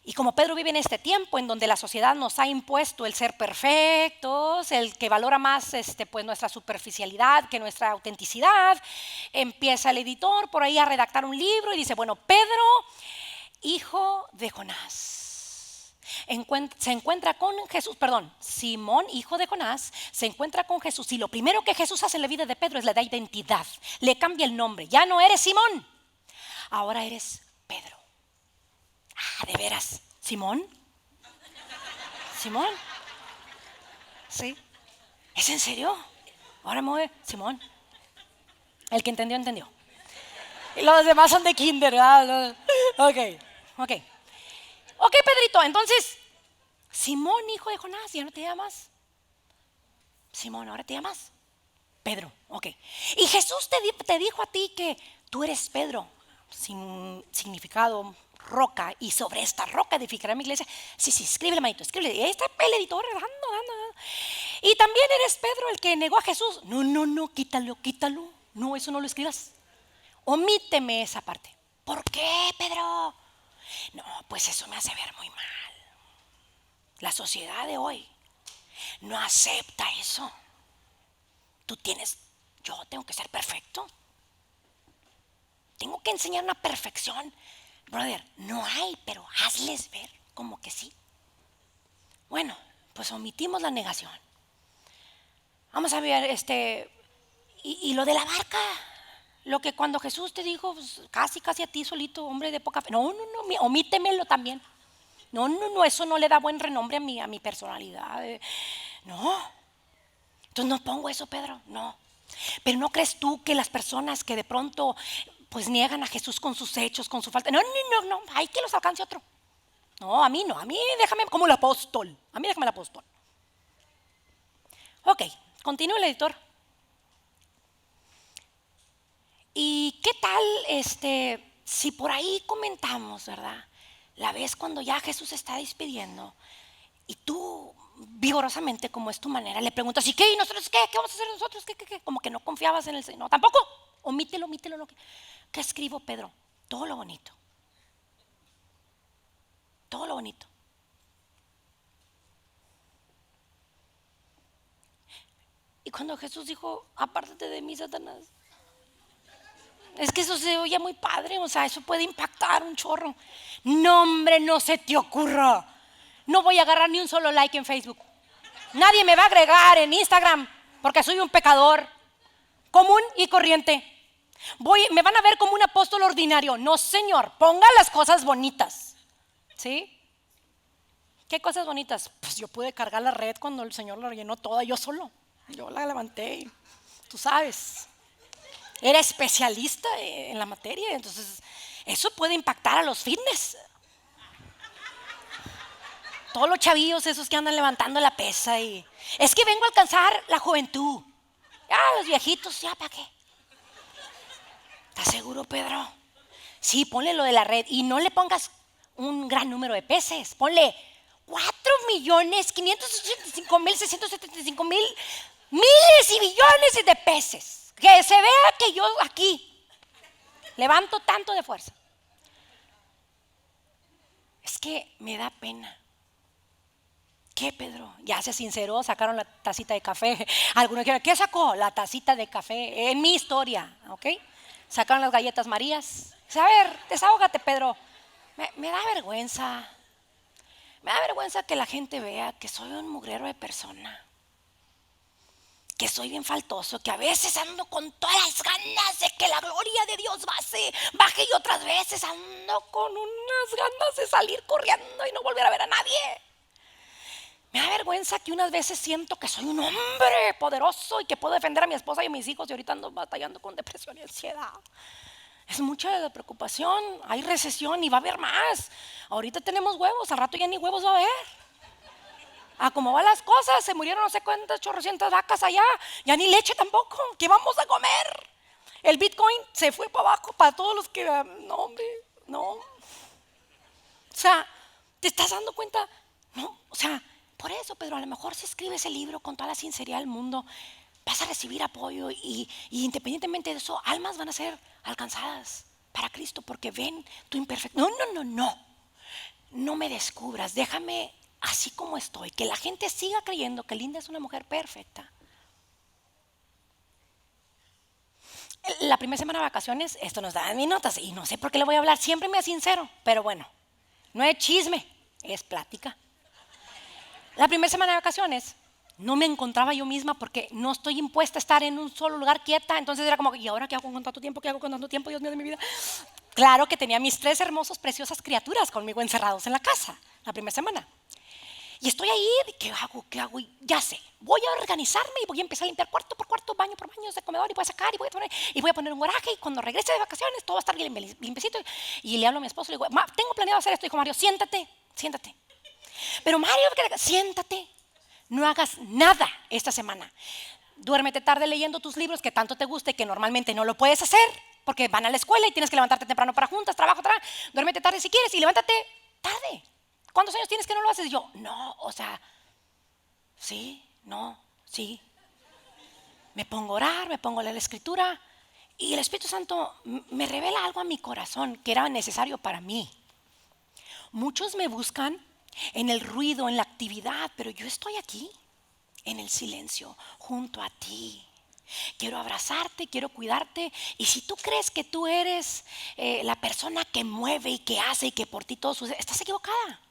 Y como Pedro vive en este tiempo en donde la sociedad nos ha impuesto el ser perfectos, el que valora más pues nuestra superficialidad que nuestra autenticidad, empieza el editor por ahí a redactar un libro y dice: bueno, Pedro, hijo de Jonás, se encuentra con Jesús, Simón, hijo de Jonás, se encuentra con Jesús. Y lo primero que Jesús hace en la vida de Pedro es le da identidad, le cambia el nombre. Ya no eres Simón, ahora eres Pedro. ¿De veras? ¿Simón? ¿Simón? ¿Sí? ¿Es en serio? Ahora me voy, Simón. El que entendió, entendió. Y los demás son de kinder, ¿verdad? Ok, Pedrito, entonces, Simón, hijo de Jonás, ¿ya no te llamas Simón, ahora te llamas Pedro? Ok. Y Jesús te dijo a ti que tú eres Pedro, significado roca, y sobre esta roca edificaré mi iglesia. Sí, escríbele, manito, escríbele. Y ahí está el editor dando. Y también eres Pedro el que negó a Jesús. No, quítalo. No, eso no lo escribas. Omíteme esa parte. ¿Por qué, Pedro? No, pues eso me hace ver muy mal. La sociedad de hoy no acepta eso. Yo tengo que ser perfecto. Tengo que enseñar una perfección. Brother, no hay, pero hazles ver como que sí. Bueno, pues omitimos la negación. Vamos a ver y lo de la barca. Lo que cuando Jesús te dijo, pues, casi a ti solito, hombre de poca fe. No, omítemelo también. No, eso no le da buen renombre a mi personalidad. No. Entonces no pongo eso, Pedro, no. Pero ¿no crees tú que las personas que de pronto pues niegan a Jesús con sus hechos, con su falta? No, hay que los alcance otro. No, a mí déjame como el apóstol. A mí déjame el apóstol. Ok, continúa el editor. ¿Y qué tal si por ahí comentamos, verdad? La vez cuando ya Jesús se está despidiendo y tú vigorosamente, como es tu manera, le preguntas: ¿y qué? ¿Y nosotros qué? ¿Qué vamos a hacer nosotros? ¿Qué? Como que no confiabas en el Señor. No, tampoco. Omítelo. ¿Qué escribo, Pedro? Todo lo bonito. Todo lo bonito. Y cuando Jesús dijo: apártate de mí, Satanás. Es que eso se oye muy padre, o sea, eso puede impactar un chorro. No, hombre, no se te ocurra. No voy a agarrar ni un solo like en Facebook. Nadie me va a agregar en Instagram porque soy un pecador común y corriente. Me van a ver como un apóstol ordinario. No, Señor, ponga las cosas bonitas. ¿Sí? ¿Qué cosas bonitas? Pues yo pude cargar la red cuando el Señor la llenó toda yo solo. Yo la levanté y tú sabes, era especialista en la materia, entonces eso puede impactar a los fitness. Todos los chavillos esos que andan levantando la pesa y es que vengo a alcanzar la juventud. Ya los viejitos, ya para qué. ¿Estás seguro, Pedro? Sí, ponle lo de la red y no le pongas un gran número de peces. Ponle 4.585.675.000 miles y billones de peces. Que se vea que yo aquí levanto tanto de fuerza. Es que me da pena. ¿Qué, Pedro? Ya se sinceró, sacaron la tacita de café. Algunos dijeron, ¿qué sacó? La tacita de café. En mi historia, ¿ok? Sacaron las galletas Marías. Dice, a ver, desahógate, Pedro. Me da vergüenza. Me da vergüenza que la gente vea que soy un mugrero de persona. Que soy bien faltoso, que a veces ando con todas las ganas de que la gloria de Dios baje y otras veces ando con unas ganas de salir corriendo y no volver a ver a nadie. Me da vergüenza que unas veces siento que soy un hombre poderoso y que puedo defender a mi esposa y a mis hijos y ahorita ando batallando con depresión y ansiedad. Es mucha la preocupación, hay recesión y va a haber más. Ahorita tenemos huevos, al rato ya ni huevos va a haber. A cómo van las cosas, se murieron no sé cuántas chorrocientas vacas allá, ya ni leche tampoco, ¿qué vamos a comer? El Bitcoin se fue para abajo para todos los que, no hombre, no. O sea, ¿te estás dando cuenta? No, o sea, por eso, Pedro, a lo mejor si escribes el libro con toda la sinceridad del mundo, vas a recibir apoyo y independientemente de eso, almas van a ser alcanzadas para Cristo porque ven tu imperfección. No me descubras, déjame así como estoy, que la gente siga creyendo que Linda es una mujer perfecta. La primera semana de vacaciones, esto nos da mis notas y no sé por qué le voy a hablar, siempre me sincero, pero bueno, no es chisme, es plática. La primera semana de vacaciones no me encontraba yo misma porque no estoy impuesta a estar en un solo lugar quieta, entonces era como, ¿y ahora qué hago con tanto tiempo? ¿Qué hago con tanto tiempo, Dios mío de mi vida? Claro que tenía mis 3 hermosos, preciosas criaturas conmigo encerrados en la casa la primera semana. Y estoy ahí, ¿qué hago? Y ya sé, voy a organizarme y voy a empezar a limpiar cuarto por cuarto, baño por baño, de comedor y voy a sacar y voy a poner un garaje y cuando regrese de vacaciones todo va a estar limpiecito. Y le hablo a mi esposo y le digo, tengo planeado hacer esto. Dijo Mario, siéntate. Pero Mario, siéntate, no hagas nada esta semana. Duérmete tarde leyendo tus libros que tanto te gusta y que normalmente no lo puedes hacer porque van a la escuela y tienes que levantarte temprano para juntas, trabajo. Duérmete tarde si quieres y levántate tarde. ¿Cuántos años tienes que no lo haces? Y yo, no, o sea, sí. Me pongo a orar, me pongo a leer la escritura y el Espíritu Santo me revela algo a mi corazón que era necesario para mí. Muchos me buscan en el ruido, en la actividad, pero yo estoy aquí, en el silencio, junto a ti. Quiero abrazarte, quiero cuidarte. Y si tú crees que tú eres la persona que mueve y que hace y que por ti todo sucede, estás equivocada.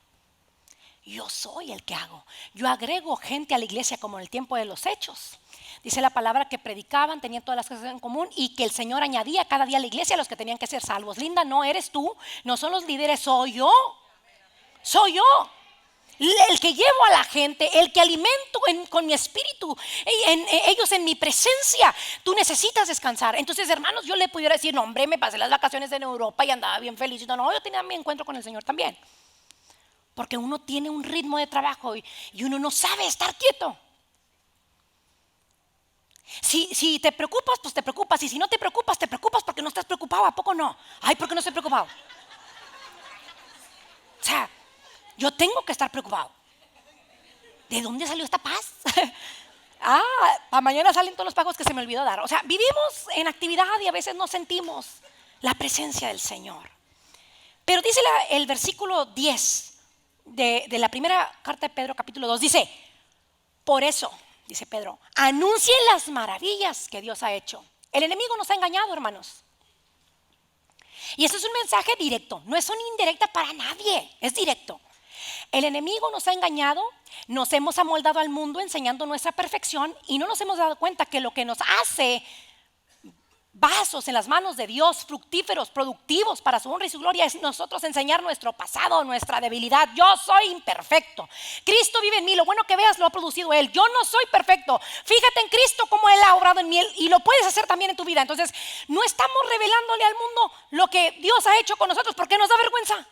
Yo soy el que hago. Yo agrego gente a la iglesia como en el tiempo de los Hechos. Dice la palabra que predicaban, tenían todas las cosas en común y que el Señor añadía cada día a la iglesia a los que tenían que ser salvos. Linda, no eres tú, no son los líderes, soy yo. El que llevo a la gente, el que alimento con mi espíritu, ellos en mi presencia. Tú necesitas descansar. Entonces, hermanos, yo le pudiera decir, no, hombre, me pasé las vacaciones en Europa y andaba bien feliz. No, yo tenía mi encuentro con el Señor también. Porque uno tiene un ritmo de trabajo y uno no sabe estar quieto. Si te preocupas, pues te preocupas. Y si no te preocupas porque no estás preocupado. ¿A poco no? Ay, ¿por qué no estoy preocupado? O sea, yo tengo que estar preocupado. ¿De dónde salió esta paz? Para mañana salen todos los pagos que se me olvidó dar. O sea, vivimos en actividad y a veces no sentimos la presencia del Señor. Pero dice el versículo 10 de la primera carta de Pedro, capítulo 2, dice, por eso, dice Pedro, anuncien las maravillas que Dios ha hecho. El enemigo nos ha engañado, hermanos. Y eso es un mensaje directo, no es una indirecta para nadie, es directo. El enemigo nos ha engañado, nos hemos amoldado al mundo enseñando nuestra perfección y no nos hemos dado cuenta que lo que nos hace vasos en las manos de Dios, fructíferos, productivos para su honra y su gloria, es nosotros enseñar nuestro pasado, nuestra debilidad. Yo soy imperfecto. Cristo vive en mí. Lo bueno que veas lo ha producido Él. Yo no soy perfecto. Fíjate en Cristo como Él ha obrado en mí y lo puedes hacer también en tu vida. Entonces, no estamos revelándole al mundo lo que Dios ha hecho con nosotros porque nos da vergüenza.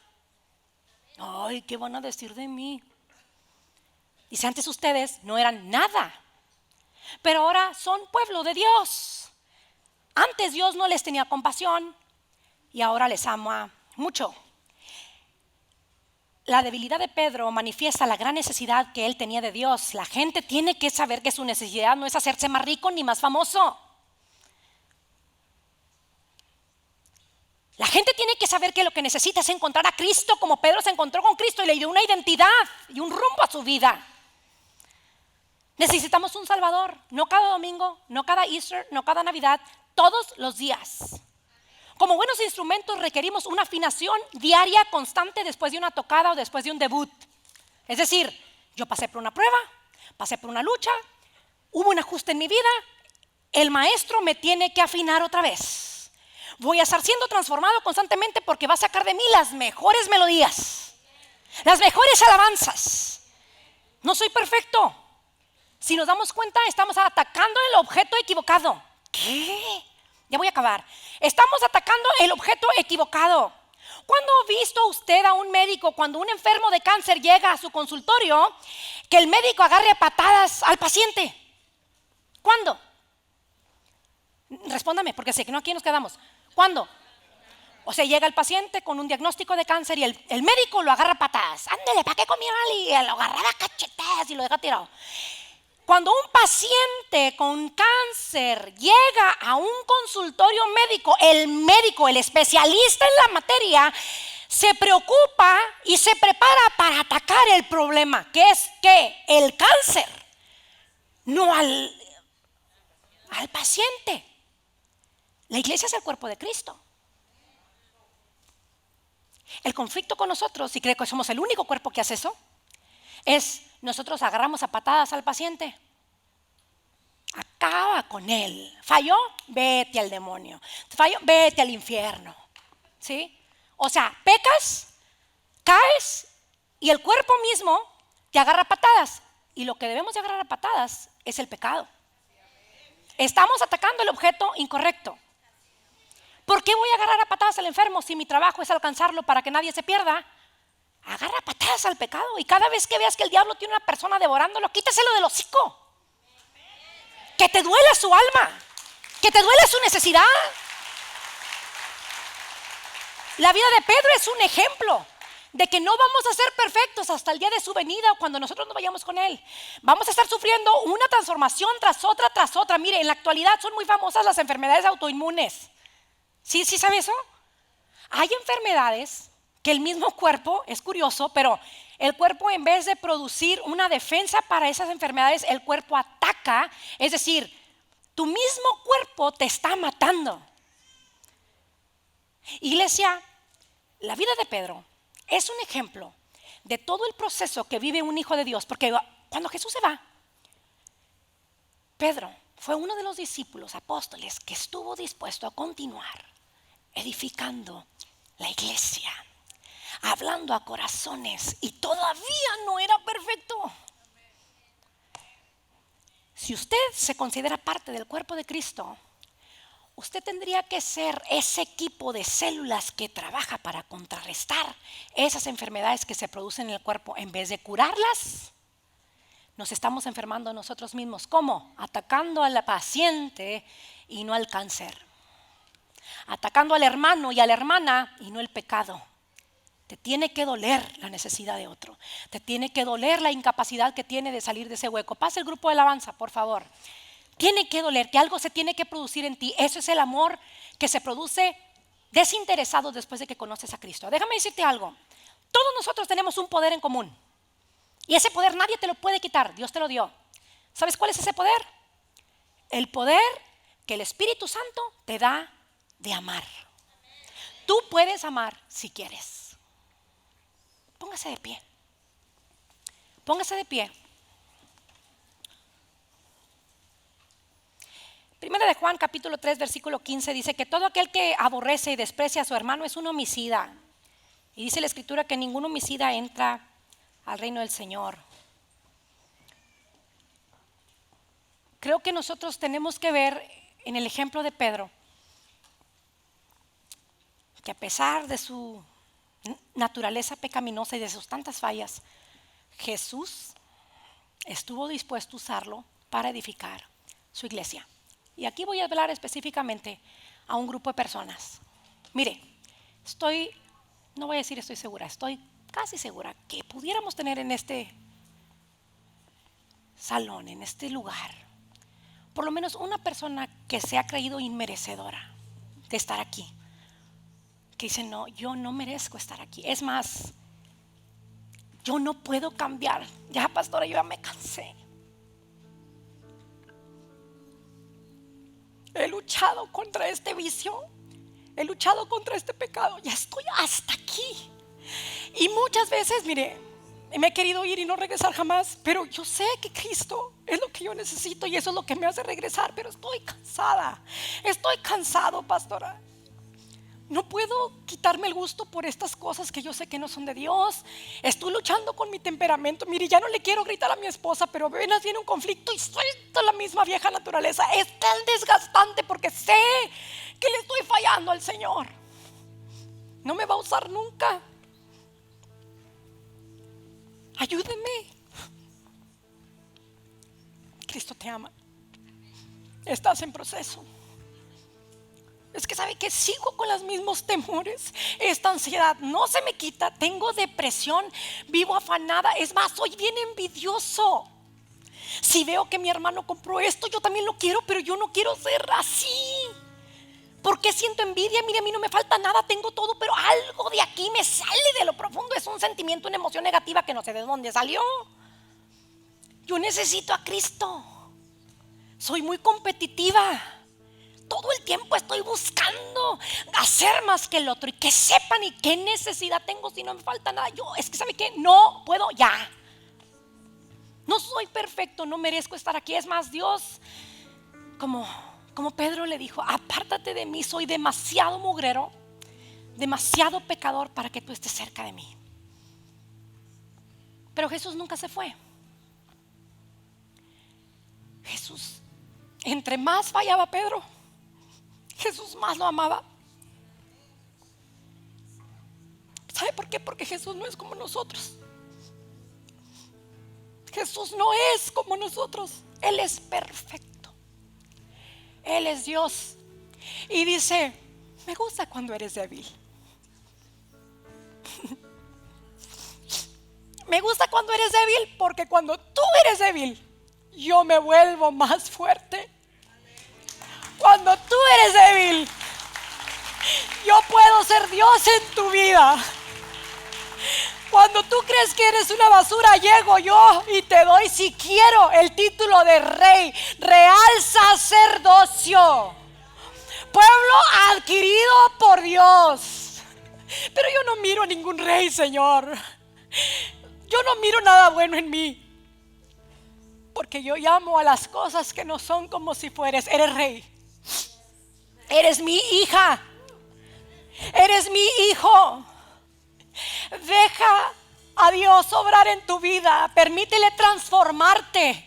Ay, ¿qué van a decir de mí? Dice, antes ustedes no eran nada, pero ahora son pueblo de Dios. Antes Dios no les tenía compasión y ahora les ama mucho. La debilidad de Pedro manifiesta la gran necesidad que él tenía de Dios. La gente tiene que saber que su necesidad no es hacerse más rico ni más famoso. La gente tiene que saber que lo que necesita es encontrar a Cristo como Pedro se encontró con Cristo y le dio una identidad y un rumbo a su vida. Necesitamos un Salvador, no cada domingo, no cada Easter, no cada Navidad, todos los días. Como buenos instrumentos requerimos una afinación diaria constante después de una tocada o después de un debut. Es decir, yo pasé por una prueba, pasé por una lucha, hubo un ajuste en mi vida, el maestro me tiene que afinar otra vez. Voy a estar siendo transformado constantemente porque va a sacar de mí las mejores melodías, las mejores alabanzas. No soy perfecto. Si nos damos cuenta, estamos atacando el objeto equivocado. ¿Qué? Ya voy a acabar. Estamos atacando el objeto equivocado. ¿Cuándo ha visto usted a un médico cuando un enfermo de cáncer llega a su consultorio que el médico agarre a patadas al paciente? ¿Cuándo? Respóndame, porque sé que no aquí nos quedamos. ¿Cuándo? O sea, llega el paciente con un diagnóstico de cáncer y el médico lo agarra a patadas. Ándale, ¿para qué comió mal? Y lo agarraba a cachetadas y lo deja tirado. Cuando un paciente con cáncer llega a un consultorio médico, el especialista en la materia, se preocupa y se prepara para atacar el problema, que es que el cáncer, no al paciente. La iglesia es el cuerpo de Cristo. El conflicto con nosotros, y creo que somos el único cuerpo que hace eso, es nosotros agarramos a patadas al paciente. Acaba con él. ¿Falló? Vete al demonio. ¿Falló? Vete al infierno. ¿Sí? O sea, pecas, caes y el cuerpo mismo te agarra a patadas. Y lo que debemos de agarrar a patadas es el pecado. Estamos atacando el objeto incorrecto. ¿Por qué voy a agarrar a patadas al enfermo si mi trabajo es alcanzarlo para que nadie se pierda? Agarra patadas al pecado y cada vez que veas que el diablo tiene una persona devorándolo, quítaselo del hocico. Que te duela su alma, que te duela su necesidad. La vida de Pedro es un ejemplo de que no vamos a ser perfectos hasta el día de su venida o cuando nosotros nos vayamos con él. Vamos a estar sufriendo una transformación tras otra, tras otra. Mire, en la actualidad son muy famosas las enfermedades autoinmunes. ¿Sí sabe eso? Hay enfermedades que el mismo cuerpo, es curioso, pero el cuerpo en vez de producir una defensa para esas enfermedades, el cuerpo ataca. Es decir, tu mismo cuerpo te está matando. Iglesia, la vida de Pedro es un ejemplo de todo el proceso que vive un hijo de Dios, porque cuando Jesús se va, Pedro fue uno de los discípulos apóstoles que estuvo dispuesto a continuar edificando la iglesia, hablando a corazones, y todavía no era perfecto. Si usted se considera parte del cuerpo de Cristo, usted tendría que ser ese equipo de células que trabaja para contrarrestar esas enfermedades que se producen en el cuerpo. En vez de curarlas, nos estamos enfermando nosotros mismos. ¿Cómo? Atacando al paciente y no al cáncer. Atacando al hermano y a la hermana y no el pecado. Te tiene que doler la necesidad de otro. Te tiene que doler la incapacidad que tiene de salir de ese hueco. Pasa el grupo de alabanza, por favor. Tiene que doler, que algo se tiene que producir en ti. Eso es el amor que se produce desinteresado después de que conoces a Cristo. Déjame decirte algo. Todos nosotros tenemos un poder en común. Y ese poder nadie te lo puede quitar. Dios te lo dio. ¿Sabes cuál es ese poder? El poder que el Espíritu Santo te da de amar. Tú puedes amar si quieres. Póngase de pie. Póngase de pie. Primera de Juan capítulo 3 versículo 15 dice que todo aquel que aborrece y desprecia a su hermano es un homicida. Y dice la escritura que ningún homicida entra al reino del Señor. Creo que nosotros tenemos que ver en el ejemplo de Pedro que a pesar de su naturaleza pecaminosa y de sus tantas fallas, Jesús estuvo dispuesto a usarlo para edificar su iglesia. Y aquí voy a hablar específicamente a un grupo de personas. Mire, no voy a decir estoy segura, estoy casi segura que pudiéramos tener en este salón, en este lugar, por lo menos una persona que se ha creído inmerecedora de estar aquí, que dice, no, yo no merezco estar aquí. Es más, yo no puedo cambiar. Ya, pastora, yo ya me cansé. He luchado contra este vicio, he luchado contra este pecado, ya estoy hasta aquí. Y muchas veces, mire, me he querido ir y no regresar jamás, pero yo sé que Cristo es lo que yo necesito y eso es lo que me hace regresar. Pero estoy cansada, estoy cansado, pastora. No puedo quitarme el gusto por estas cosas que yo sé que no son de Dios. Estoy luchando con mi temperamento. Mire, ya no le quiero gritar a mi esposa, pero apenas viene un conflicto y suelto la misma vieja naturaleza. Es tan desgastante porque sé que le estoy fallando al Señor. No me va a usar nunca. Ayúdeme. Cristo te ama. Estás en proceso. Es que sabe que sigo con los mismos temores. Esta ansiedad no se me quita. Tengo depresión, vivo afanada. Es más, soy bien envidioso. Si veo que mi hermano compró esto, yo también lo quiero, pero yo no quiero ser así. ¿Por qué siento envidia? Mire, a mí no me falta nada, tengo todo, pero algo de aquí me sale de lo profundo. Es un sentimiento, una emoción negativa que no sé de dónde salió. Yo necesito a Cristo. Soy muy competitiva. Todo el tiempo estoy buscando hacer más que el otro y que sepan y qué necesidad tengo si no me falta nada. Es que sabe que no puedo ya. No soy perfecto, no merezco estar aquí. Es más, Dios, como Pedro le dijo, apártate de mí, soy demasiado mugrero, demasiado pecador para que tú estés cerca de mí. Pero Jesús nunca se fue. Jesús, entre más fallaba Pedro, Jesús más lo amaba. ¿Sabe por qué? Porque Jesús no es como nosotros. Jesús no es como nosotros. Él es perfecto. Él es Dios. Y dice, me gusta cuando eres débil. Me gusta cuando eres débil, porque cuando tú eres débil, yo me vuelvo más fuerte. Cuando tú eres débil, yo puedo ser Dios en tu vida. Cuando tú crees que eres una basura, llego yo y te doy, si quiero, el título de rey, real sacerdocio, pueblo adquirido por Dios. Pero yo no miro a ningún rey, Señor. Yo no miro nada bueno en mí, porque yo llamo a las cosas que no son como si fueras. Eres rey. Eres mi hija. Eres mi hijo. Deja a Dios obrar en tu vida. Permítele transformarte.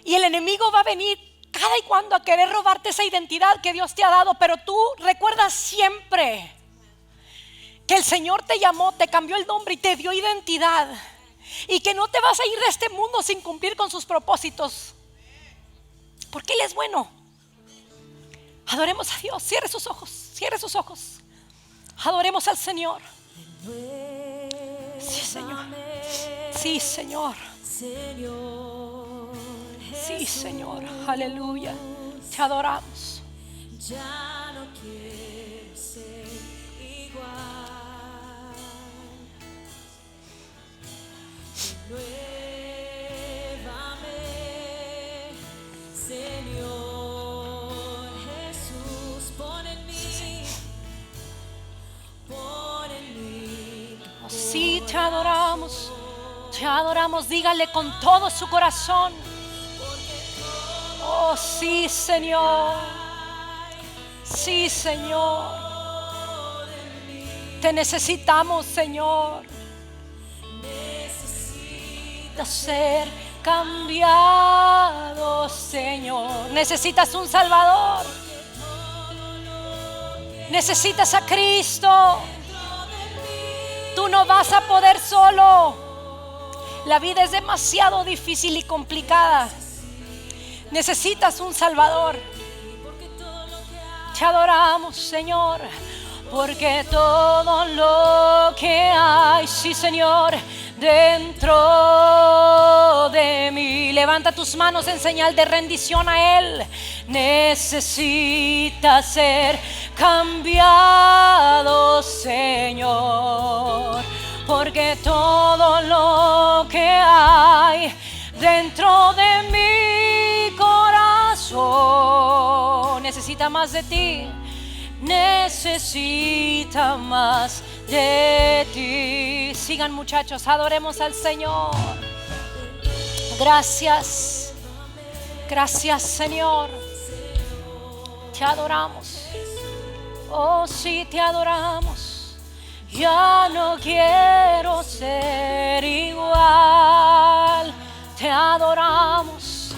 Y el enemigo va a venir cada y cuando a querer robarte esa identidad que Dios te ha dado. Pero tú recuerda siempre que el Señor te llamó, te cambió el nombre y te dio identidad. Y que no te vas a ir de este mundo sin cumplir con sus propósitos, porque Él es bueno. Adoremos a Dios. Cierre sus ojos, cierre sus ojos. Adoremos al Señor. Sí, Señor. Sí, Señor. Sí, Señor. Aleluya. Te adoramos. Ya no quiero ser igual. Nuévame, Señor Jesús, pon en mí, pon en mí. Sí, te adoramos. Te adoramos. Dígale con todo su corazón. Oh, sí, Señor. Sí, Señor. Te necesitamos, Señor. Necesito ser cambiado, Señor. Necesitas un Salvador. Necesitas a Cristo. Tú no vas a poder solo. La vida es demasiado difícil y complicada. Necesitas un Salvador. Te adoramos, Señor, porque todo lo que hay, sí, Señor, dentro de mí. Levanta tus manos en señal de rendición a Él. Necesita ser cambiado, Señor, porque todo lo que hay dentro de mi corazón necesita más de ti. Necesita más de ti. Sigan, muchachos, adoremos al Señor. Gracias. Gracias, Señor. Te adoramos. Oh, sí, te adoramos. Ya no quiero ser igual. Te adoramos.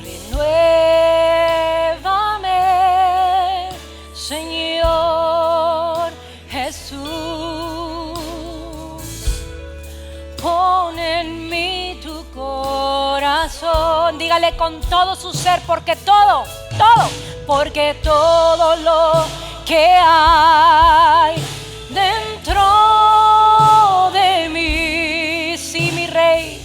Renuévame, Señor Jesús. Pon en mí tu corazón. Dígale con todo su ser, porque todo lo que hay dentro de mí, sí, mi Rey,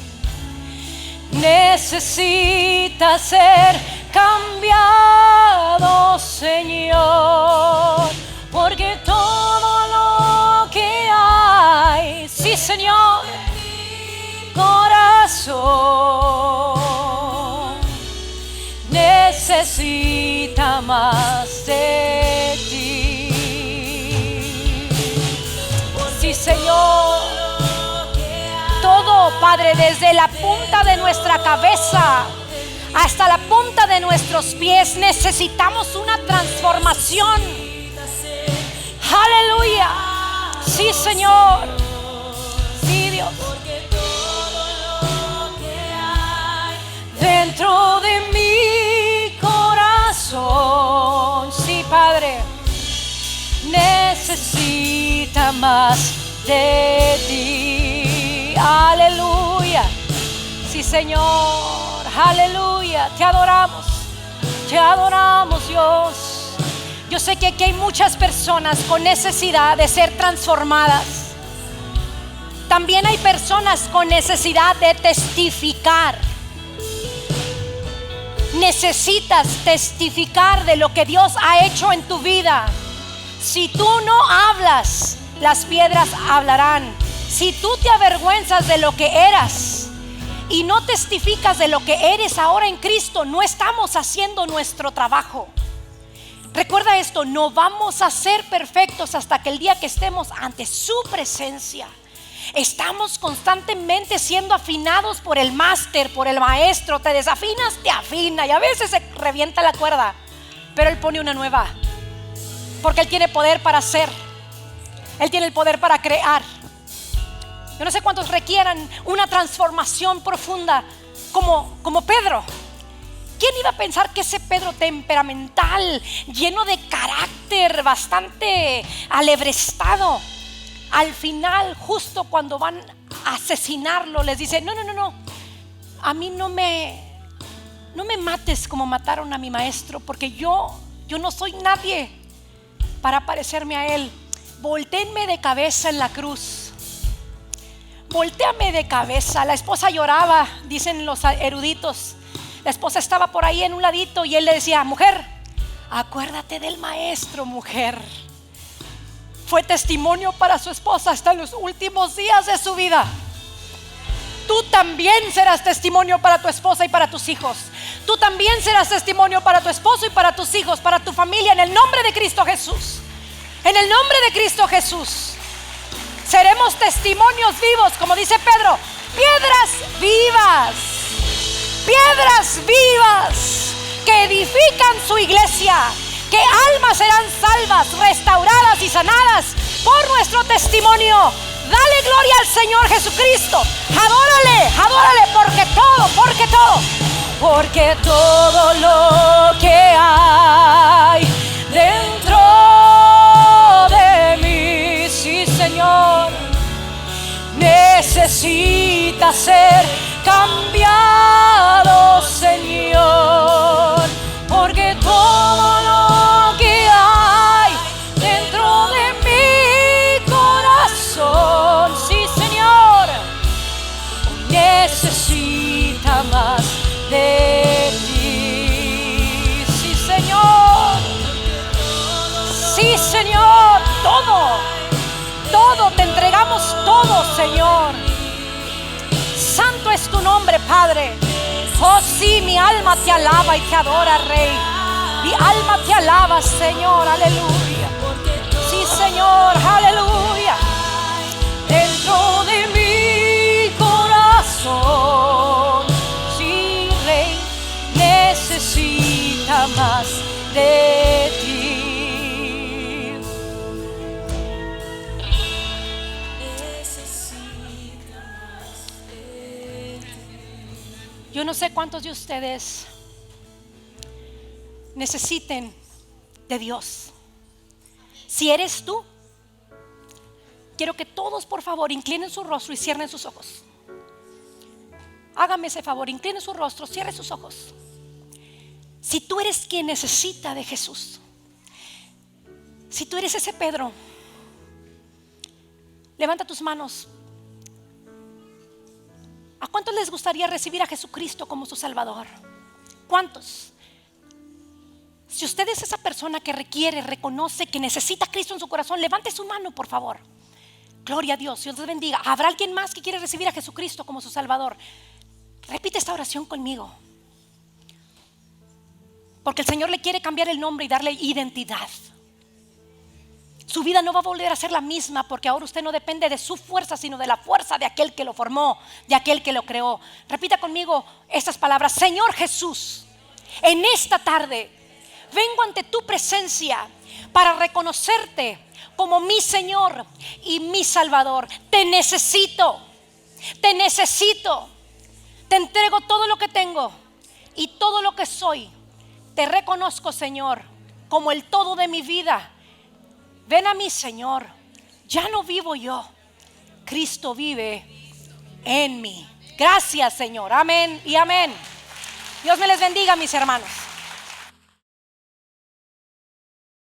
necesita ser cambiado, Señor, porque todo lo que hay, sí, Señor, corazón necesita más de ti. Sí, Señor. Todo, Padre, desde la punta de nuestra cabeza hasta la punta de nuestros pies, necesitamos una transformación. Aleluya. Sí, Señor. Sí, Dios. Dentro de mi corazón, sí, Padre, necesita más de ti. Aleluya. Sí, Señor. Aleluya. Te adoramos, Dios. Yo sé que aquí hay muchas personas con necesidad de ser transformadas. También hay personas con necesidad de testificar. Necesitas testificar de lo que Dios ha hecho en tu vida. Si tú no hablas, las piedras hablarán. Si tú te avergüenzas de lo que eras y no testificas de lo que eres ahora en Cristo, no estamos haciendo nuestro trabajo. Recuerda esto, no vamos a ser perfectos hasta que el día que estemos ante su presencia. Estamos constantemente siendo afinados por el máster, por el maestro. Te desafinas, te afina y a veces se revienta la cuerda, pero Él pone una nueva, porque Él tiene poder para hacer. Él tiene el poder para crear. Yo no sé cuántos requieran una transformación profunda como Pedro. ¿Quién iba a pensar que ese Pedro temperamental, lleno de carácter, bastante alebrestado, al final, justo cuando van a asesinarlo, les dice: no, a mí no me mates como mataron a mi maestro, porque yo no soy nadie para parecerme a él. Voltéenme de cabeza en la cruz. Voltéame de cabeza. La esposa lloraba, dicen los eruditos. La esposa estaba por ahí en un ladito y él le decía: mujer, acuérdate del maestro, mujer. Fue testimonio para su esposa hasta los últimos días de su vida. Tú también serás testimonio para tu esposa y para tus hijos. Tú también serás testimonio para tu esposo y para tus hijos, para tu familia, en el nombre de Cristo Jesús. En el nombre de Cristo Jesús. Seremos testimonios vivos, como dice Pedro. Piedras vivas. Piedras vivas que edifican su iglesia, que almas serán salvas, restauradas y sanadas por nuestro testimonio. Dale gloria al Señor Jesucristo. Adórale, adórale, porque todo lo que hay dentro de mí, sí, Señor, necesita ser cambiado, Señor, porque todo lo que hay dentro de mi corazón, sí, Señor, necesita más de ti, sí, Señor, sí, Señor, todo, te entregamos todo, Señor. Santo es tu nombre, Padre. Oh sí, mi alma te alaba y te adora, Rey. Mi alma te alaba, Señor, aleluya. Sí, Señor, aleluya. Dentro de mi corazón, sí, Rey, necesita más de ti. Yo no sé cuántos de ustedes necesiten de Dios. Si eres tú, quiero que todos, por favor, inclinen su rostro y cierren sus ojos. Hágame ese favor, incline su rostro, cierre sus ojos. Si tú eres quien necesita de Jesús, si tú eres ese Pedro, levanta tus manos. ¿A cuántos les gustaría recibir a Jesucristo como su Salvador? ¿Cuántos? Si usted es esa persona que requiere, reconoce que necesita a Cristo en su corazón, levante su mano, por favor. Gloria a Dios, Dios les bendiga. ¿Habrá alguien más que quiere recibir a Jesucristo como su Salvador? Repite esta oración conmigo, porque el Señor le quiere cambiar el nombre y darle identidad. Su vida no va a volver a ser la misma, porque ahora usted no depende de su fuerza, sino de la fuerza de aquel que lo formó, de aquel que lo creó. Repita conmigo estas palabras: Señor Jesús, en esta tarde vengo ante tu presencia para reconocerte como mi Señor y mi Salvador. Te necesito, te necesito. Te entrego todo lo que tengo y todo lo que soy. Te reconozco, Señor, como el todo de mi vida. Ven a mí, Señor. Ya no vivo yo, Cristo vive en mí. Gracias, Señor. Amén y amén. Dios me les bendiga, mis hermanos.